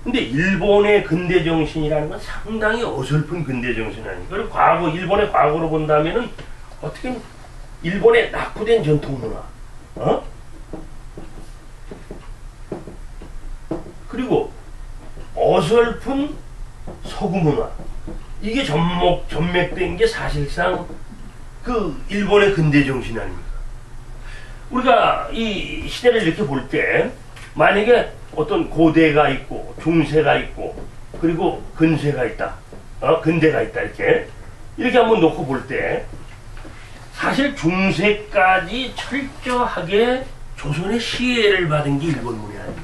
근데 일본의 근대 정신이라는 건 상당히 어설픈 근대 정신 아니에요. 그리고 과거 일본의 과거로 본다면은 어떻게 일본의 낙후된 전통 문화, 그리고 어설픈 서구 문화. 이게 전맥된 게 사실상 그 일본의 근대 정신 아닙니까? 우리가 이 시대를 이렇게 볼 때 만약에 어떤 고대가 있고 중세가 있고 그리고 근세가 있다, 근대가 있다 이렇게 한번 놓고 볼 때 사실 중세까지 철저하게 조선의 시해를 받은 게 일본 문이 아닙니다.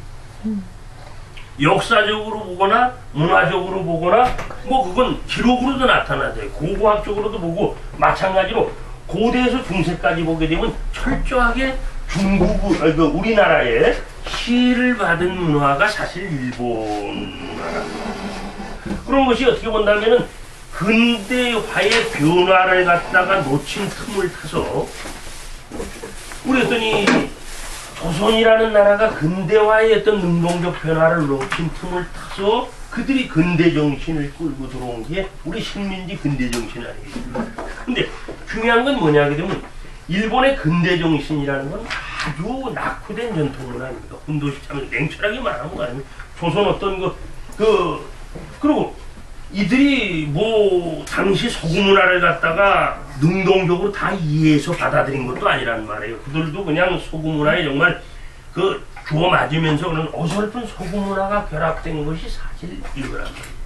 역사적으로 보거나 문화적으로 보거나 뭐 그건 기록으로도 나타나죠. 고고학적으로도 보고 마찬가지로 고대에서 중세까지 보게 되면 철저하게 우리나라의 시를 받은 문화가 사실 일본 문화랍니다. 그런 것이 어떻게 본다면은 근대화의 변화를 갖다가 놓친 틈을 타서 우리 어떤 이 조선이라는 나라가 근대화의 어떤 능동적 변화를 놓친 틈을 타서 그들이 근대 정신을 끌고 들어온 게 우리 식민지 근대 정신 아니겠습니까? 근데 중요한 건 뭐냐 하게 되면 일본의 근대 정신이라는 건 아주 낙후된 전통 문화입니다. 훈도시참 냉철하게 말하는 거 아닙니까? 조선 어떤 그리고 이들이 뭐 당시 서구 문화를 갖다가 능동적으로 다 이해해서 받아들인 것도 아니란 말이에요. 그들도 그냥 서구 문화에 정말 그 주워 맞으면서 그런 어설픈 서구 문화가 결합된 것이 사실 이거란 말이에요.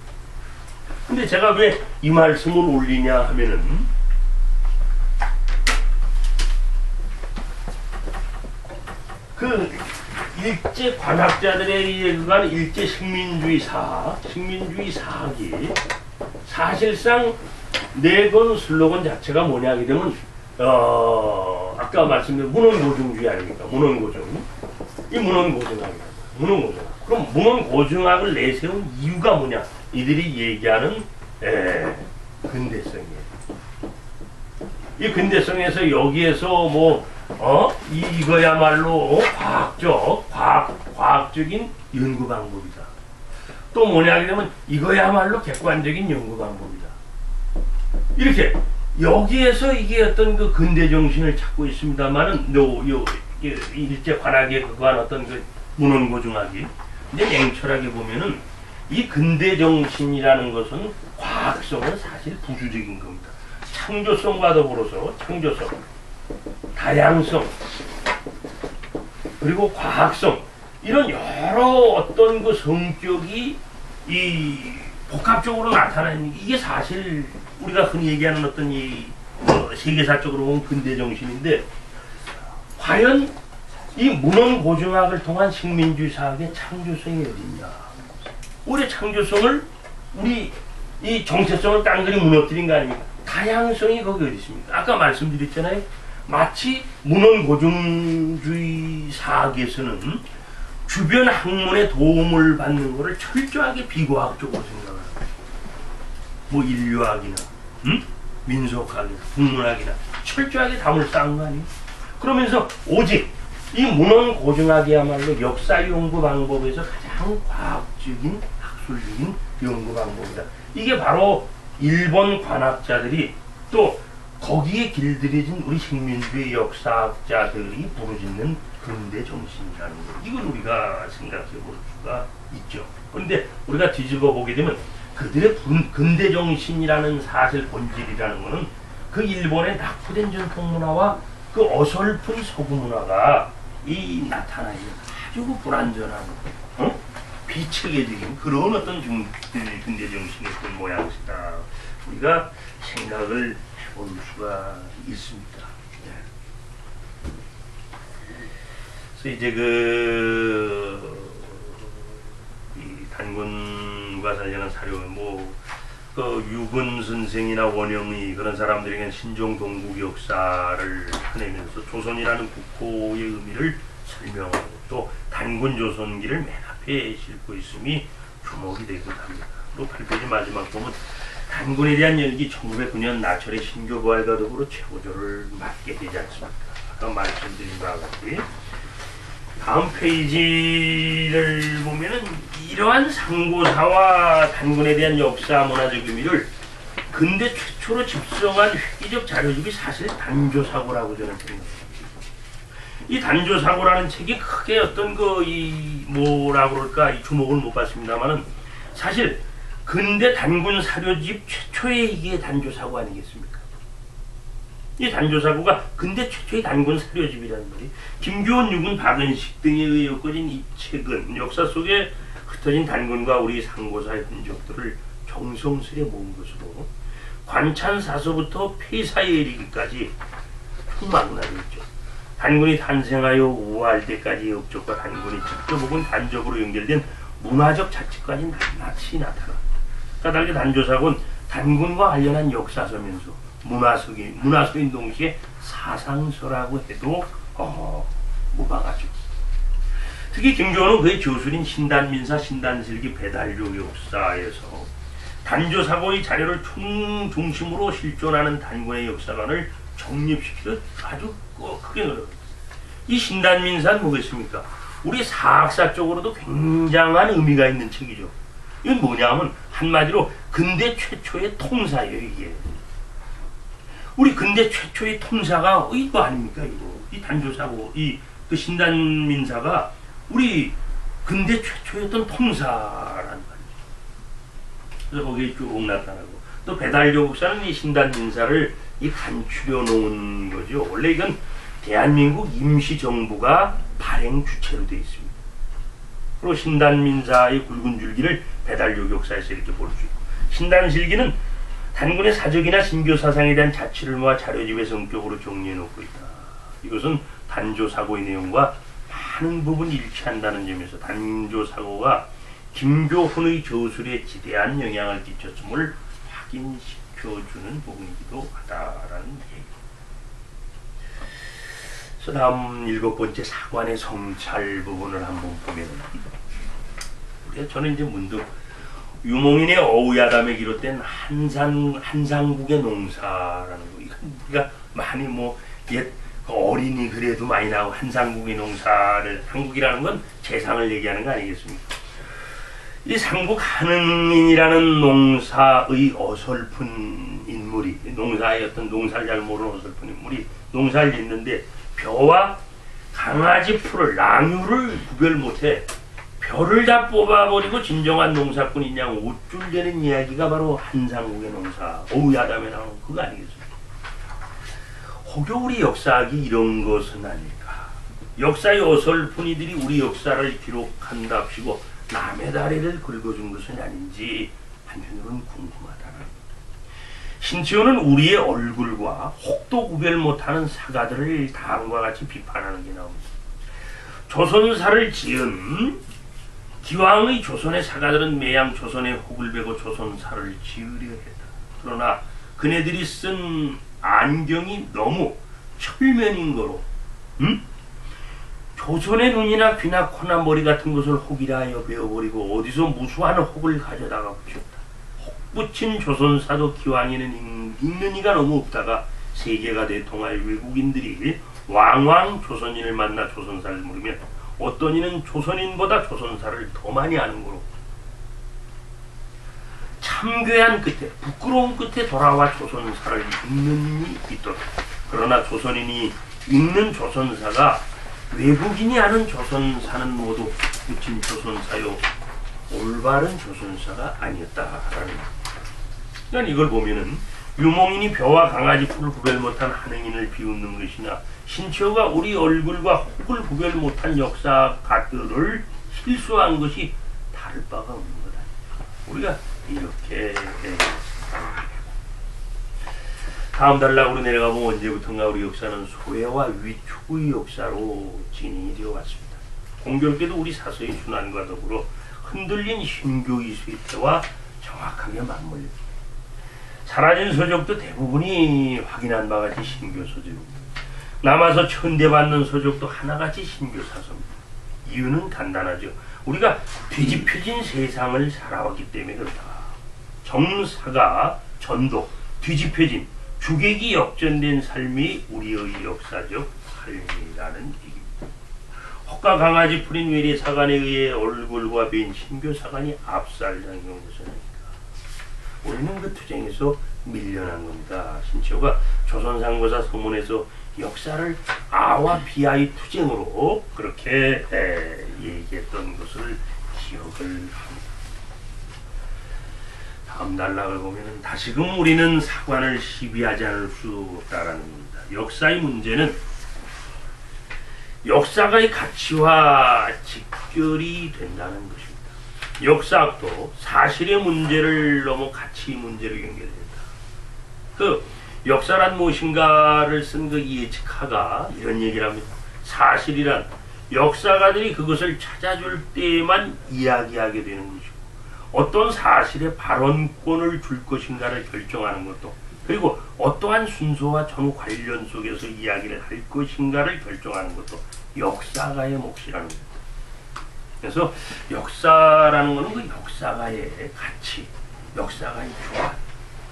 근데 제가 왜 이 말씀을 올리냐 하면은 그 일제 관학자들에 의한 일제 식민주의 사학이 사실상 내건 슬로건 자체가 뭐냐 하게 되면 아까 말씀드린 문헌고증주의 아닙니까? 문헌고증. 이 문헌고증학이다. 문헌고증학. 그럼 문헌고증학을 내세운 이유가 뭐냐? 이들이 얘기하는 근대성이에요. 이 근대성에서 여기에서 뭐 이거야말로 과학적인 연구 방법이다. 또 뭐냐 하면 이거야말로 객관적인 연구 방법이다. 이렇게 여기에서 이게 어떤 그 근대 정신을 찾고 있습니다만은 일제 관학에 그거한 어떤 그 문헌고증학이 근데 냉철하게 보면은 이 근대 정신이라는 것은 과학성은 사실 부수적인 겁니다. 창조성과 더불어서 창조성, 다양성, 그리고 과학성 이런 여러 어떤 그 성격이 이 복합적으로 나타나는 이게 사실 우리가 흔히 얘기하는 어떤 이 세계사적으로 보면 근대 정신인데 과연 이 문헌고증학을 통한 식민주의 사학의 창조성이 어딨냐? 우리 창조성을 우리 이 정체성을 깡그리 무너뜨린 거 아닙니까? 다양성이 거기 어디 있습니까? 아까 말씀드렸잖아요. 마치 문헌고증주의 사학에서는 주변 학문의 도움을 받는 것을 철저하게 비과학적으로 생각합니다. 뭐 인류학이나 민속학이나 국문학이나 철저하게 담을 쌓은 거 아니에요? 그러면서 오직 이 문헌고증학이야말로 역사 연구 방법에서 가장 과학적인 학술적인 연구 방법이다. 이게 바로 일본 관학자들이 또 거기에 길들여진 우리 식민주의 역사학자들이 부르짖는 근대 정신이라는 거. 이걸 우리가 생각해 볼 수가 있죠. 그런데 우리가 뒤집어 보게 되면 그들의 근대 정신이라는 사실 본질이라는 것은 그 일본의 낙후된 전통 문화와 그 어설픈 서구 문화가 이 나타나 있는 아주 불완전한 비체계적인 그런 어떤 근대 정신의 어떤 모양새다. 우리가 생각을 해볼 수가 있습니다. 네. 그래서 이제 이 단군과 관련한 사료 그 유근 선생이나 원영이 그런 사람들에게는 신종 동국 역사를 하내면서 조선이라는 국호의 의미를 설명하고 또 단군 조선기를 맨 앞에 싣고 있음이 주목이 되기도 합니다. 또 8페이지 마지막 보면 단군에 대한 열기 1909년 나철의 신교 부활과 더불어 최고조를 맡게 되지 않습니까? 아까 말씀드린 바와 같이 다음 페이지를 보면은 이러한 상고사와 단군에 대한 역사 문화적 의미를 근대 최초로 집성한 획기적 자료집이 사실 단조사고라고 저는 생각합니다. 이 단조사고라는 책이 크게 어떤 뭐라 그럴까 이 주목을 못 받습니다만은 사실 근대 단군 사료집 최초의 이게 단조사고 아니겠습니까? 이 단조사고가 근대 최초의 단군 사료집이라는 말이 김규원, 유근, 박은식 등에 의해 엮어진 이 책은 역사 속에 흩어진 단군과 우리 상고사의 흔적들을 정성스레 모은 것으로 관찬사서부터 폐사에 이르기까지 풍망나게 있죠. 단군이 탄생하여 우화할 때까지의 업적과 단군이 직접 혹은 간접으로 연결된 문화적 자치까지 낱낱이 나타나. 까닭에 단조사고는 단군과 관련한 역사서면서 문화서인 동시에 사상서라고 해도 무방하죠. 특히 김교원은 그의 저술인 신단민사, 신단실기, 배달료 역사에서 단조사고의 자료를 중심으로 실존하는 단군의 역사관을 정립시키듯 아주 크게 노력합니다. 이 신단민사는 뭐겠습니까? 우리 사학사 쪽으로도 굉장한 의미가 있는 책이죠. 이건 뭐냐면 한마디로 근대 최초의 통사예요. 이게 우리 근대 최초의 통사가 이거 아닙니까? 이 단조사고 그 신단민사가 우리 근대 최초의 어떤 통사라는 말이죠. 그래서 거기에 쭉 나타나고 또 배달료 국사는 이 신단민사를 간추려 놓은 거죠. 원래 이건 대한민국 임시정부가 발행 주체로 되어 있습니다. 그리고 신단민사의 굵은 줄기를 배달료 역사에서 이렇게 볼 수 있고 신단실기는 단군의 사적이나 신교 사상에 대한 자취를 모아 자료집의 성격으로 정리해 놓고 있다. 이것은 단조사고의 내용과 많은 부분이 일치한다는 점에서 단조사고가 김교훈의 저술에 지대한 영향을 끼쳤음을 확인시켜주는 부분이기도 하다라는 얘기입니다. 그래서 다음 7번째 사관의 성찰 부분을 한번 보면 저는 이제 문득 유몽인의 어우야담에 기록된 한상국의 농사라는 거. 이건 우리가 많이 옛 어린이 글에도 많이 나오고 한상국의 농사를 한국이라는 건 재상을 얘기하는 거 아니겠습니까? 이 상국 한흥인이라는 농사의 어설픈 인물이 농사의 어떤 농사를 잘 모르는 어설픈 인물이 농사를 짓는데 벼와 강아지 풀을 랑유를 구별 못해 벼를 다 뽑아버리고 진정한 농사꾼인 양 옷줄 되는 이야기가 바로 한상국의 농사 어우야담에 나오는 그거 아니겠습니까? 혹여 우리 역사학이 이런 것은 아닐까? 역사의 어설픈 이들이 우리 역사를 기록한답시고 남의 다리를 긁어준 것은 아닌지 한편으로는 궁금하다는 겁니다. 신치호는 우리의 얼굴과 혹도 구별 못하는 사가들을 다음과 같이 비판하는 게 나옵니다. 조선사를 지은 기왕의 조선의 사가들은 매양 조선의 혹을 베고 조선사를 지으려 했다. 그러나 그네들이 쓴 안경이 너무 철면인 거로 조선의 눈이나 귀나 코나 머리 같은 것을 혹이라 하여 베어버리고 어디서 무수한 혹을 가져다가 붙였다. 혹 붙인 조선사도 기왕에는 읽는 이가 너무 없다가 세계가 대통할 외국인들이 왕왕 조선인을 만나 조선사를 물으면 어떤 이는 조선인보다 조선사를 더 많이 아는 거로 참교한 끝에 부끄러운 끝에 돌아와 조선사를 읽는 이이 있도록. 그러나 조선인이 읽는 조선사가 외국인이 아는 조선사는 모두 붙인 조선사요 올바른 조선사가 아니었다라는. 그러니까 이걸 보면은 유목인이 벼와 강아지 풀을 구별 못한 한흥인을 비웃는 것이나 신치호가 우리 얼굴과 혹을 구별 못한 역사가들을 실수한 것이 다를 바가 없는 거다. 우리가 이렇게 다음 단락으로 내려가보면 언제부턴가 우리 역사는 소외와 위축의 역사로 진행이 되어 왔습니다. 공교롭게도 우리 사서의 순환과 더불어 흔들린 신교의 쇠퇴와 정확하게 맞물립니다. 사라진 서적도 대부분이 확인한 바같이 신교 서적입니다. 남아서 천대받는 서적도 하나같이 신교 사서입니다. 이유는 간단하죠. 우리가 뒤집혀진 세상을 살아왔기 때문에 그렇다. 정사가 전도, 뒤집혀진 주객이 역전된 삶이 우리의 역사적 삶이라는 얘기입니다. 혹과 강아지 풀인 외리 사관에 의해 얼굴과 빈 신교 사관이 압살당한 것은 아닙니까? 우리는 그 투쟁에서 밀려난 겁니다. 신치호가 조선상고사 서문에서 역사를 아와 비아의 투쟁으로 그렇게 얘기했던 것을 기억을 합니다. 다음 단락을 보면은 다시금 우리는 사관을 시비하지 않을 수 없다라는 겁니다. 역사의 문제는 역사가의 가치와 직결이 된다는 것입니다. 역사학도 사실의 문제를 넘어 가치 문제로 연결된다. 그 역사란 무엇인가를 쓴 그 이에치카가 이런 얘기를 합니다. 사실이란 역사가들이 그것을 찾아줄 때만 이야기하게 되는 것이고 어떤 사실에 발언권을 줄 것인가를 결정하는 것도 그리고 어떠한 순서와 전후 관련 속에서 이야기를 할 것인가를 결정하는 것도 역사가의 몫이라는 겁니다. 그래서 역사라는 것은 그 역사가의 가치, 역사가의 조화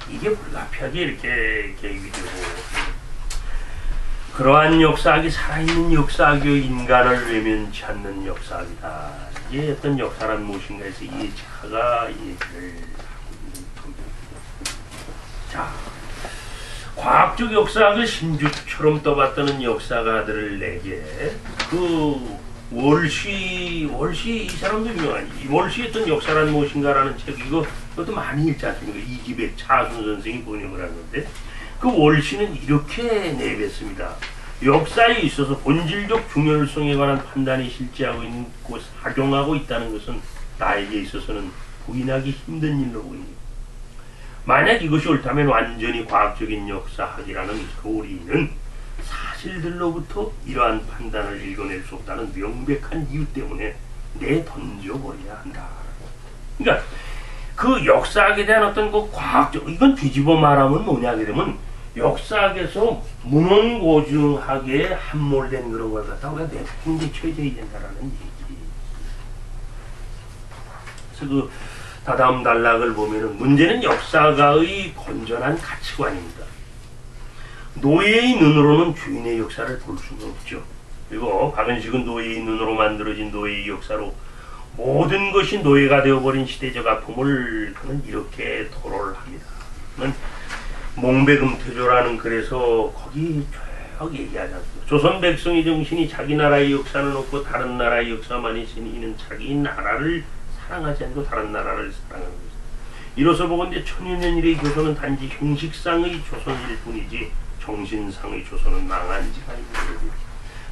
이게 불가피하게 이렇게 개입이 되고 그러한 역사학이 살아있는 역사학이요 인간을 외면치 않는 역사학이다. 이게 어떤 역사란 무엇인가에서 이해차가 얘기를 하고 있는 겁니다. 자, 과학적 역사학을 신주처럼 떠받드는 역사가들에게 그 월시 이 사람도 유명한 월시 어떤 역사란 무엇인가라는 책 이것도 많이 읽지 않습니까? 이기백 차순 선생이 번역을 한 건데 그 월시는 이렇게 내뱉습니다. 역사에 있어서 본질적 중요성에 관한 판단이 실제하고 있고 작용하고 있다는 것은 나에게 있어서는 부인하기 힘든 일로 보입니다. 만약 이것이 옳다면 완전히 과학적인 역사학이라는 교리는 사실들로부터 이러한 판단을 읽어낼 수 없다는 명백한 이유 때문에 내던져버려야 한다. 그러니까 그 역사학에 대한 어떤 그 과학적 이건 뒤집어 말하면 뭐냐 그러면 역사학에서 문헌고증하게 함몰된 그런 걸 갖다가 우리가 내팽개쳐야 된다라는 얘기. 그래서 그 다다음 단락을 보면은 문제는 역사가의 건전한 가치관입니다. 노예의 눈으로는 주인의 역사를 볼 수가 없죠. 그리고 박은식은 노예의 눈으로 만들어진 노예의 역사로 모든 것이 노예가 되어버린 시대적 아픔을 그는 이렇게 토로를 합니다. 그는 몽배금태조라는 글에서 거기 쭉 얘기하지 않습니다. 조선 백성의 정신이 자기 나라의 역사는 없고 다른 나라의 역사만 있으니 이는 자기 나라를 사랑하지 않고 다른 나라를 사랑하는 것입니다. 이로써 보건대 천여년 이래 조선은 단지 형식상의 조선일 뿐이지 정신상의 조선은 망한 지가 아닙니다.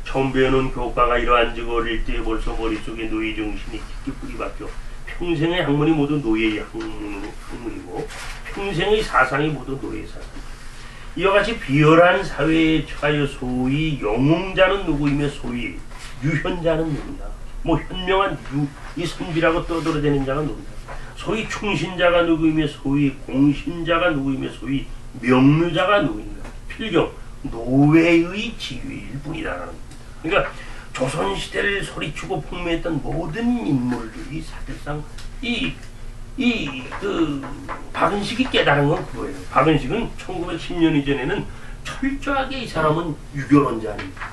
처음 배우는 교과가 이러한 즉 어릴 때 벌써 머릿속에 노예 정신이 깊게 뿌리 박혀 평생의 학문이 모두 노예의 학문으로 평생의 사상이 모두 노예사상. 이와 같이 비열한 사회에 처하여 소위 영웅자는 누구이며 소위 유현자는 누구냐. 뭐 현명한 이 선비라고 떠들어대는 자가 누구냐. 소위 충신자가 누구이며 소위 공신자가 누구이며 소위 명류자가 누구인가. 필경 노예의 지위일 뿐이다라는 겁니다. 그러니까 조선시대를 소리치고 풍미했던 모든 인물들이 사실상 박은식이 깨달은 건 그거예요. 박은식은 1910년 이전에는 철저하게 이 사람은 유교론자입니다.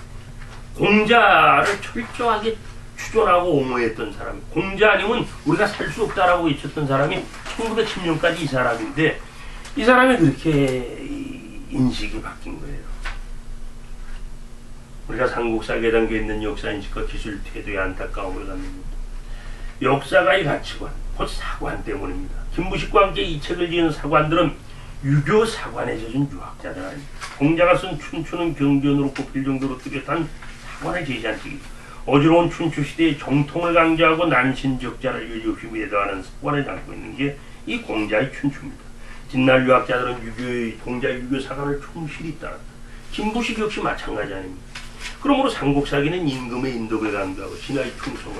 공자를 철저하게 추존하고 옹호했던 사람. 공자 아니면 우리가 살 수 없다라고 외쳤던 사람이 1910년까지 이 사람인데, 이 사람이 그렇게 인식이 바뀐 거예요. 우리가 삼국사기에 담겨있는 역사인식과 기술 태도의 안타까움을 갖습니다. 역사가의 가치관, 곧 사관 때문입니다. 김부식과 함께 이 책을 지은 사관들은 유교 사관에 젖은 유학자들 아닙니다. 공자가 쓴 춘추는 경전으로 꼽힐 정도로 뚜렷한 사관을 제시한 책입니다. 어지러운 춘추 시대의 정통을 강조하고 난신적자를 여지없이 매도하는 사관을 담고 있는 게 이 공자의 춘추입니다. 진날 유학자들은 공자 유교 사관을 충실히 따랐다. 김부식 역시 마찬가지 아닙니다. 그러므로 삼국사기는 임금의 인덕을 강조하고 신하의 충성을,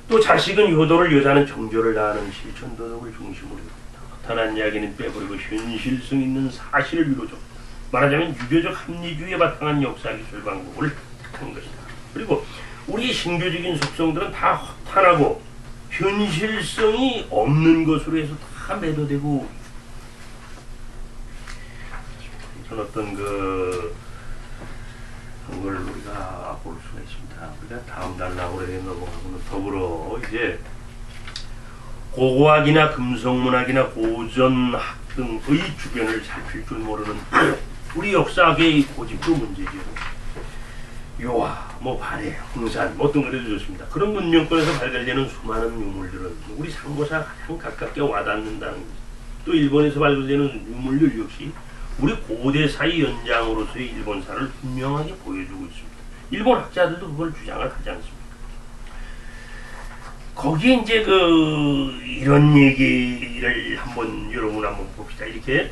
또 자식은 효도를, 여자는 정조를 다하는 실천도덕을 중심으로 나타난 이야기는 빼버리고 현실성 있는 사실을 위로죠. 말하자면 유교적 합리주의에 바탕한 역사기술 방법을 택한 것이다. 그리고 우리의 신교적인 속성들은 다 허탄하고 현실성이 없는 것으로 해서 다 매도되고, 이런 어떤 그걸 우리가 볼 수가 있습니다. 우리가 다음 단락으로 넘어가고는 더불어 이제 고고학이나 금성문학이나 고전학 등의 주변을 살필 줄 모르는 우리 역사학의 고집도 문제죠. 요하, 뭐 발해, 홍산, 뭐 어떤 거래도 좋습니다. 그런 문명권에서 발견되는 수많은 유물들은 우리 상고사 가장 가깝게 와닿는다는 거죠. 또 일본에서 발견되는 유물들 역시 우리 고대사의 연장으로서의 일본사를 분명하게 보여주고 있습니다. 일본 학자들도 그걸 주장을 하지 않습니다. 거기에 이제 이런 얘기를 여러분 한번 봅시다. 이렇게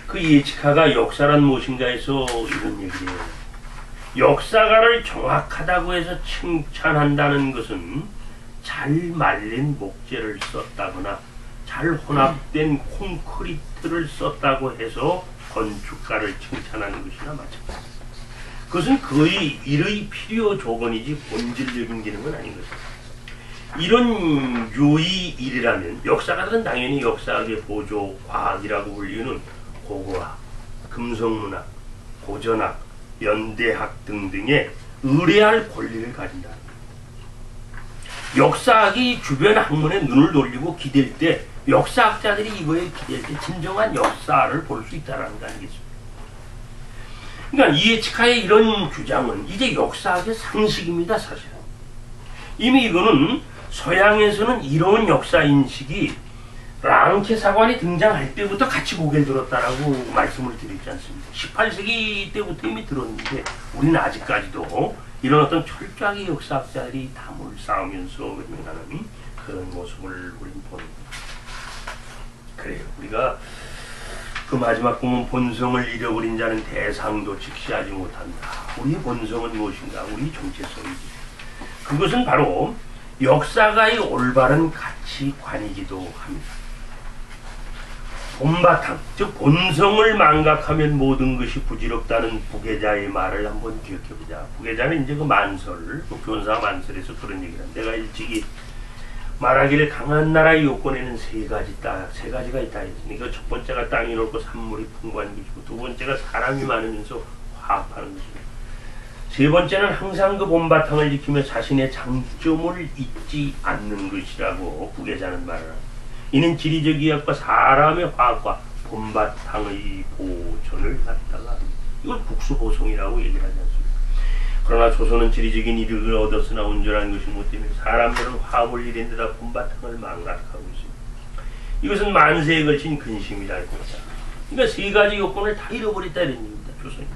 그 예치카가 역사란 무엇인가에서 이런 얘기예요. 역사가를 정확하다고 해서 칭찬한다는 것은 잘 말린 목재를 썼다거나 잘 혼합된 콘크리트를 썼다고 해서 건축가를 칭찬하는 것이나 마찬가지입니다. 그것은 거의 일의 필요 조건이지 본질적인 기능은 아닌 것입니다. 이런 유의 일이라면 역사가들은 당연히 역사학의 보조 과학이라고 불리는 고고학, 금성문학, 고전학, 연대학 등등에 의뢰할 권리를 가진다. 역사학이 주변 학문에 눈을 돌리고 기댈 때 역사학자들이 이거에 기댈 때 진정한 역사를 볼 수 있다는 거 아니겠습니까? 그러니까 이에치카의 이런 주장은 이제 역사학의 상식입니다. 사실은 이미 이거는 서양에서는 이런 역사인식이 랑케 사관이 등장할 때부터 같이 고개를 들었다라고 말씀을 드리지 않습니다. 18세기 때부터 이미 들었는데 우리는 아직까지도 이런 어떤 철저하게 역사학자들이 담을 쌓으면서 외면하는 그런 모습을 우리는 보는 겁니다. 그래요. 우리가 그 마지막 부분 본성을 잃어버린 자는 대상도 직시하지 못한다. 우리의 본성은 무엇인가? 우리 정체성이지. 그것은 바로 역사가의 올바른 가치관이기도 합니다. 본바탕, 즉 본성을 망각하면 모든 것이 부질없다는 부계자의 말을 한번 기억해보자. 부계자는 이제 그 만설, 교원사 만설에서 그런 얘기를 합니다. 내가 일찍이 말하기를 강한 나라의 요건에는 세 가지가 있다 했으니까 첫 번째가 땅이 넓고 산물이 풍부한 것이고, 두 번째가 사람이 많으면서 화합하는 것이고, 세 번째는 항상 그 본바탕을 지키며 자신의 장점을 잊지 않는 것이라고 부계자는 말을 합니다. 이는 지리적 이학과 사람의 화학과 본바탕의 보존을 갖다가 이걸 국수보성이라고 얘기를 하지 않습니까? 그러나 조선은 지리적인 이득을 얻었으나 온전한 것이 못되며 사람들은 화합을 이룬 데다 본바탕을 망각하고 있습니다. 이것은 만세에 걸친 근심이라 할 것이다. 그러니까 세 가지 요건을 다 잃어버렸다 이런 얘기입니다. 조선이.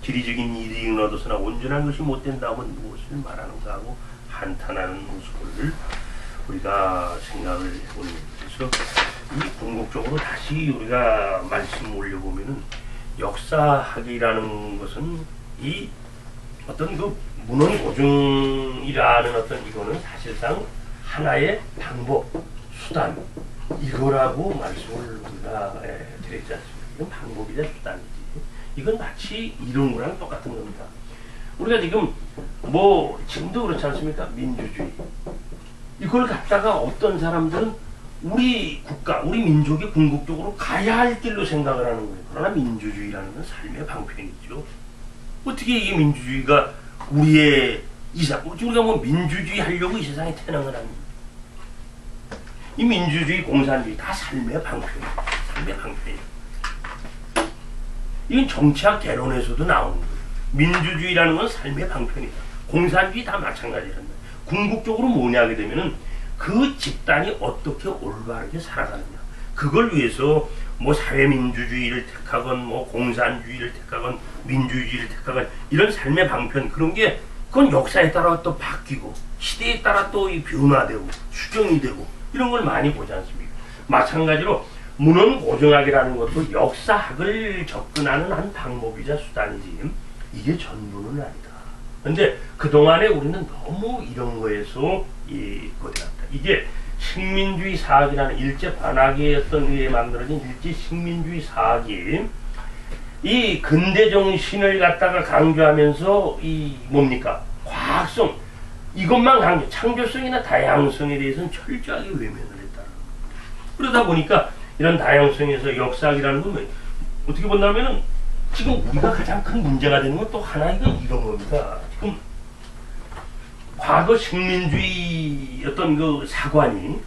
지리적인 이득을 얻었으나 온전한 것이 못된다면 무엇을 말하는가 하고 한탄하는 모습을 우리가 생각을 해보는 거죠. 이 궁극적으로 다시 우리가 말씀 올려보면은 역사학이라는 것은 이 어떤 그 문헌고증이라는 어떤 이거는 사실상 하나의 방법, 수단 이거라고 말씀을 우리가 드렸지 않습니까? 이건 방법이자 수단이지. 이건 마치 이런 거랑 똑같은 겁니다. 우리가 지금 뭐 지금도 그렇지 않습니까? 민주주의 이걸 갖다가 어떤 사람들은 우리 국가, 우리 민족이 궁극적으로 가야 할 길로 생각을 하는 거예요. 그러나 민주주의라는 건 삶의 방편이죠. 어떻게 이게 민주주의가 우리의 이상, 우리가 뭐 민주주의 하려고 이 세상에 태어난 건 아닙니다. 이 민주주의, 공산주의 다 삶의 방편이에요. 삶의 방편이에요. 이건 정치학 개론에서도 나오는 거예요. 민주주의라는 건 삶의 방편이다. 공산주의 다 마찬가지란 말이에요. 궁극적으로 뭐냐 하게 되면은 그 집단이 어떻게 올바르게 살아가느냐. 그걸 위해서 뭐 사회민주주의를 택하건 뭐 공산주의를 택하건 민주주의를 택하건 이런 삶의 방편 그런 게 그건 역사에 따라 또 바뀌고 시대에 따라 또 변화되고 수정이 되고 이런 걸 많이 보지 않습니까? 마찬가지로 문헌고증학이라는 것도 역사학을 접근하는 한 방법이자 수단이지 이게 전부는 아니다. 근데 그동안에 우리는 너무 이런 거에서 고대한다. 이게 식민주의 사학이라는 일제 반학의 어떤 의에 만들어진 일제 식민주의 사학이 이 근대 정신을 갖다가 강조하면서 이 뭡니까? 과학성 이것만 강조, 창조성이나 다양성에 대해서는 철저하게 외면을 했다. 그러다 보니까 이런 다양성에서 역사학이라는 건 어떻게 본다면은 지금 우리가 가장 큰 문제가 되는 건 또 하나 이건 이런 겁니다. 지금 과거 식민주의 어떤 그 사관이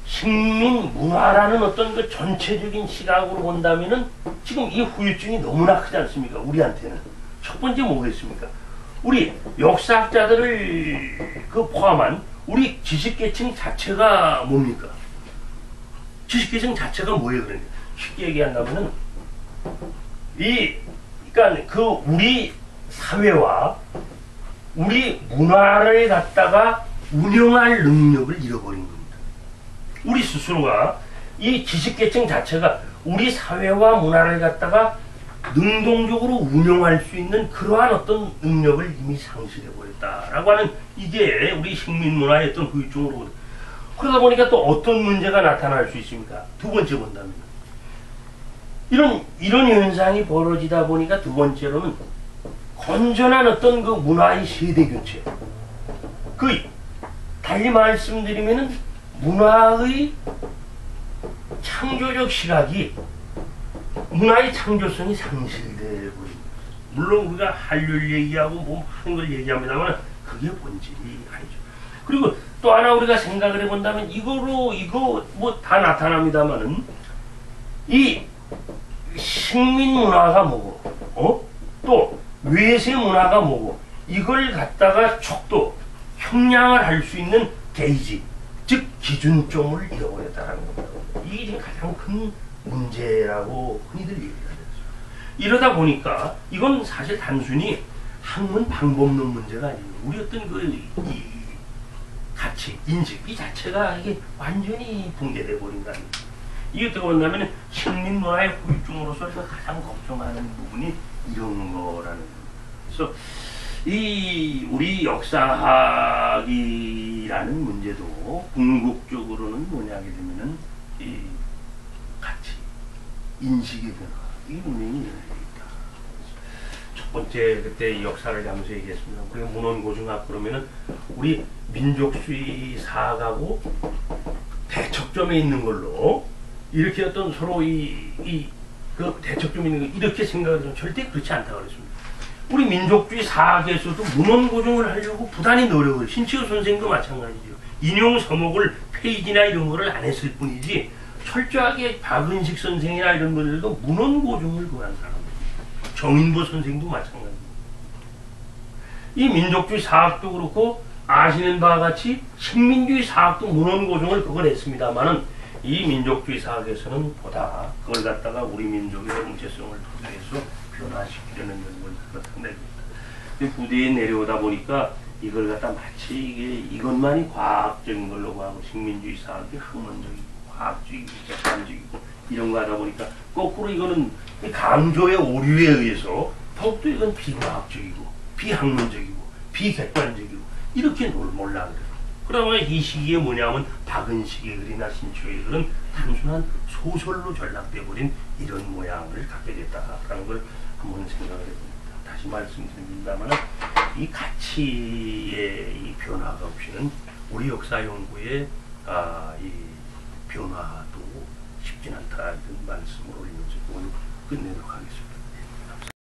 식민 문화라는 어떤 그 전체적인 시각으로 본다면은 지금 이 후유증이 너무나 크지 않습니까? 우리한테는. 첫 번째 뭐겠습니까? 우리 역사학자들을 그 포함한 우리 지식계층 자체가 뭡니까? 지식계층 자체가 뭐예요, 그러니까? 쉽게 얘기한다면은 그러니까 그 우리 사회와 우리 문화를 갖다가 운영할 능력을 잃어버린 겁니다. 우리 스스로가 이 지식계층 자체가 우리 사회와 문화를 갖다가 능동적으로 운영할 수 있는 그러한 어떤 능력을 이미 상실해버렸다라고 하는 이게 우리 식민문화의 어떤 후유증으로 그러다 보니까 또 어떤 문제가 나타날 수 있습니까? 두 번째 본다면 이런 현상이 벌어지다 보니까 두 번째로는 건전한 어떤 그 문화의 세대 교체. 달리 말씀드리면은 문화의 창조적 시각이 문화의 창조성이 상실돼 버립니다. 물론 우리가 한류를 얘기하고 뭐 하는 걸 얘기합니다만 그게 본질이 아니죠. 그리고 또 하나 우리가 생각을 해본다면 이거 뭐 다 나타납니다만은 이 식민 문화가 뭐고, 또 외세 문화가 뭐고, 이걸 갖다가 척도, 형량을 할 수 있는 게이지, 즉 기준점을 잃어버렸다는 겁니다. 이게 지금 가장 큰 문제라고 흔히들 얘기하죠. 이러다 보니까 이건 사실 단순히 학문 방법론 문제가 아니에요. 우리 어떤 이 가치, 인식 이 자체가 이게 완전히 붕괴돼 버린 거 아닙니까? 이게 어떻게 본다면 식민문화의 후유증으로서 가장 걱정하는 부분이 이런 거라는 거예요. 그래서 이 우리 역사학이라는 문제도 궁극적으로는 뭐냐 하게 되면은 이 가치, 인식의 변화 이 분명히 있다. 첫 번째 그때 역사를 하면서 얘기했습니다. 우리가 문헌고증학 그러면은 우리 민족주의 사학하고 대척점에 있는 걸로 이렇게 어떤 서로 그 대척점에 있는 거 이렇게 생각을 절대 그렇지 않다고 그랬습니다. 우리 민족주의 사학에서도 문헌고증을 하려고 부단히 노력을 신치호 선생도 마찬가지죠. 인용 서목을 페이지나 이런 거를 안 했을 뿐이지 철저하게 박은식 선생이나 이런 분들도 문헌고증을 구한 사람입니다. 정인보 선생도 마찬가지입니다. 이 민족주의 사학도 그렇고 아시는 바와 같이 식민주의 사학도 문헌고증을 그걸 했습니다만은 이 민족주의 사학에서는 보다 그걸 갖다가 우리 민족의 정체성을 토대해서 변화시키려는 걸 상당히 부대에 내려오다 보니까 이걸 갖다 마치 이것만이 과학적인 걸로 하고 식민주의 사학이 학문적이고 과학적이고 객관적이고 이런 거 하다 보니까 거꾸로 이거는 강조의 오류에 의해서 더욱더 이건 비과학적이고 비학문적이고 비객관적이고 이렇게 몰라 그래요. 그러면 이 시기에 뭐냐면 박은식의 글이나 신초의 글은 단순한 소설로 전락돼 버린 이런 모양을 갖게 됐다라는 걸 한번 생각을 해봅니다. 다시 말씀드립니다만 이 가치의 이 변화가 없이는 우리 역사 연구의 이 변화도 쉽진 않다 이런 말씀을 올리면서 오늘 끝내도록 하겠습니다.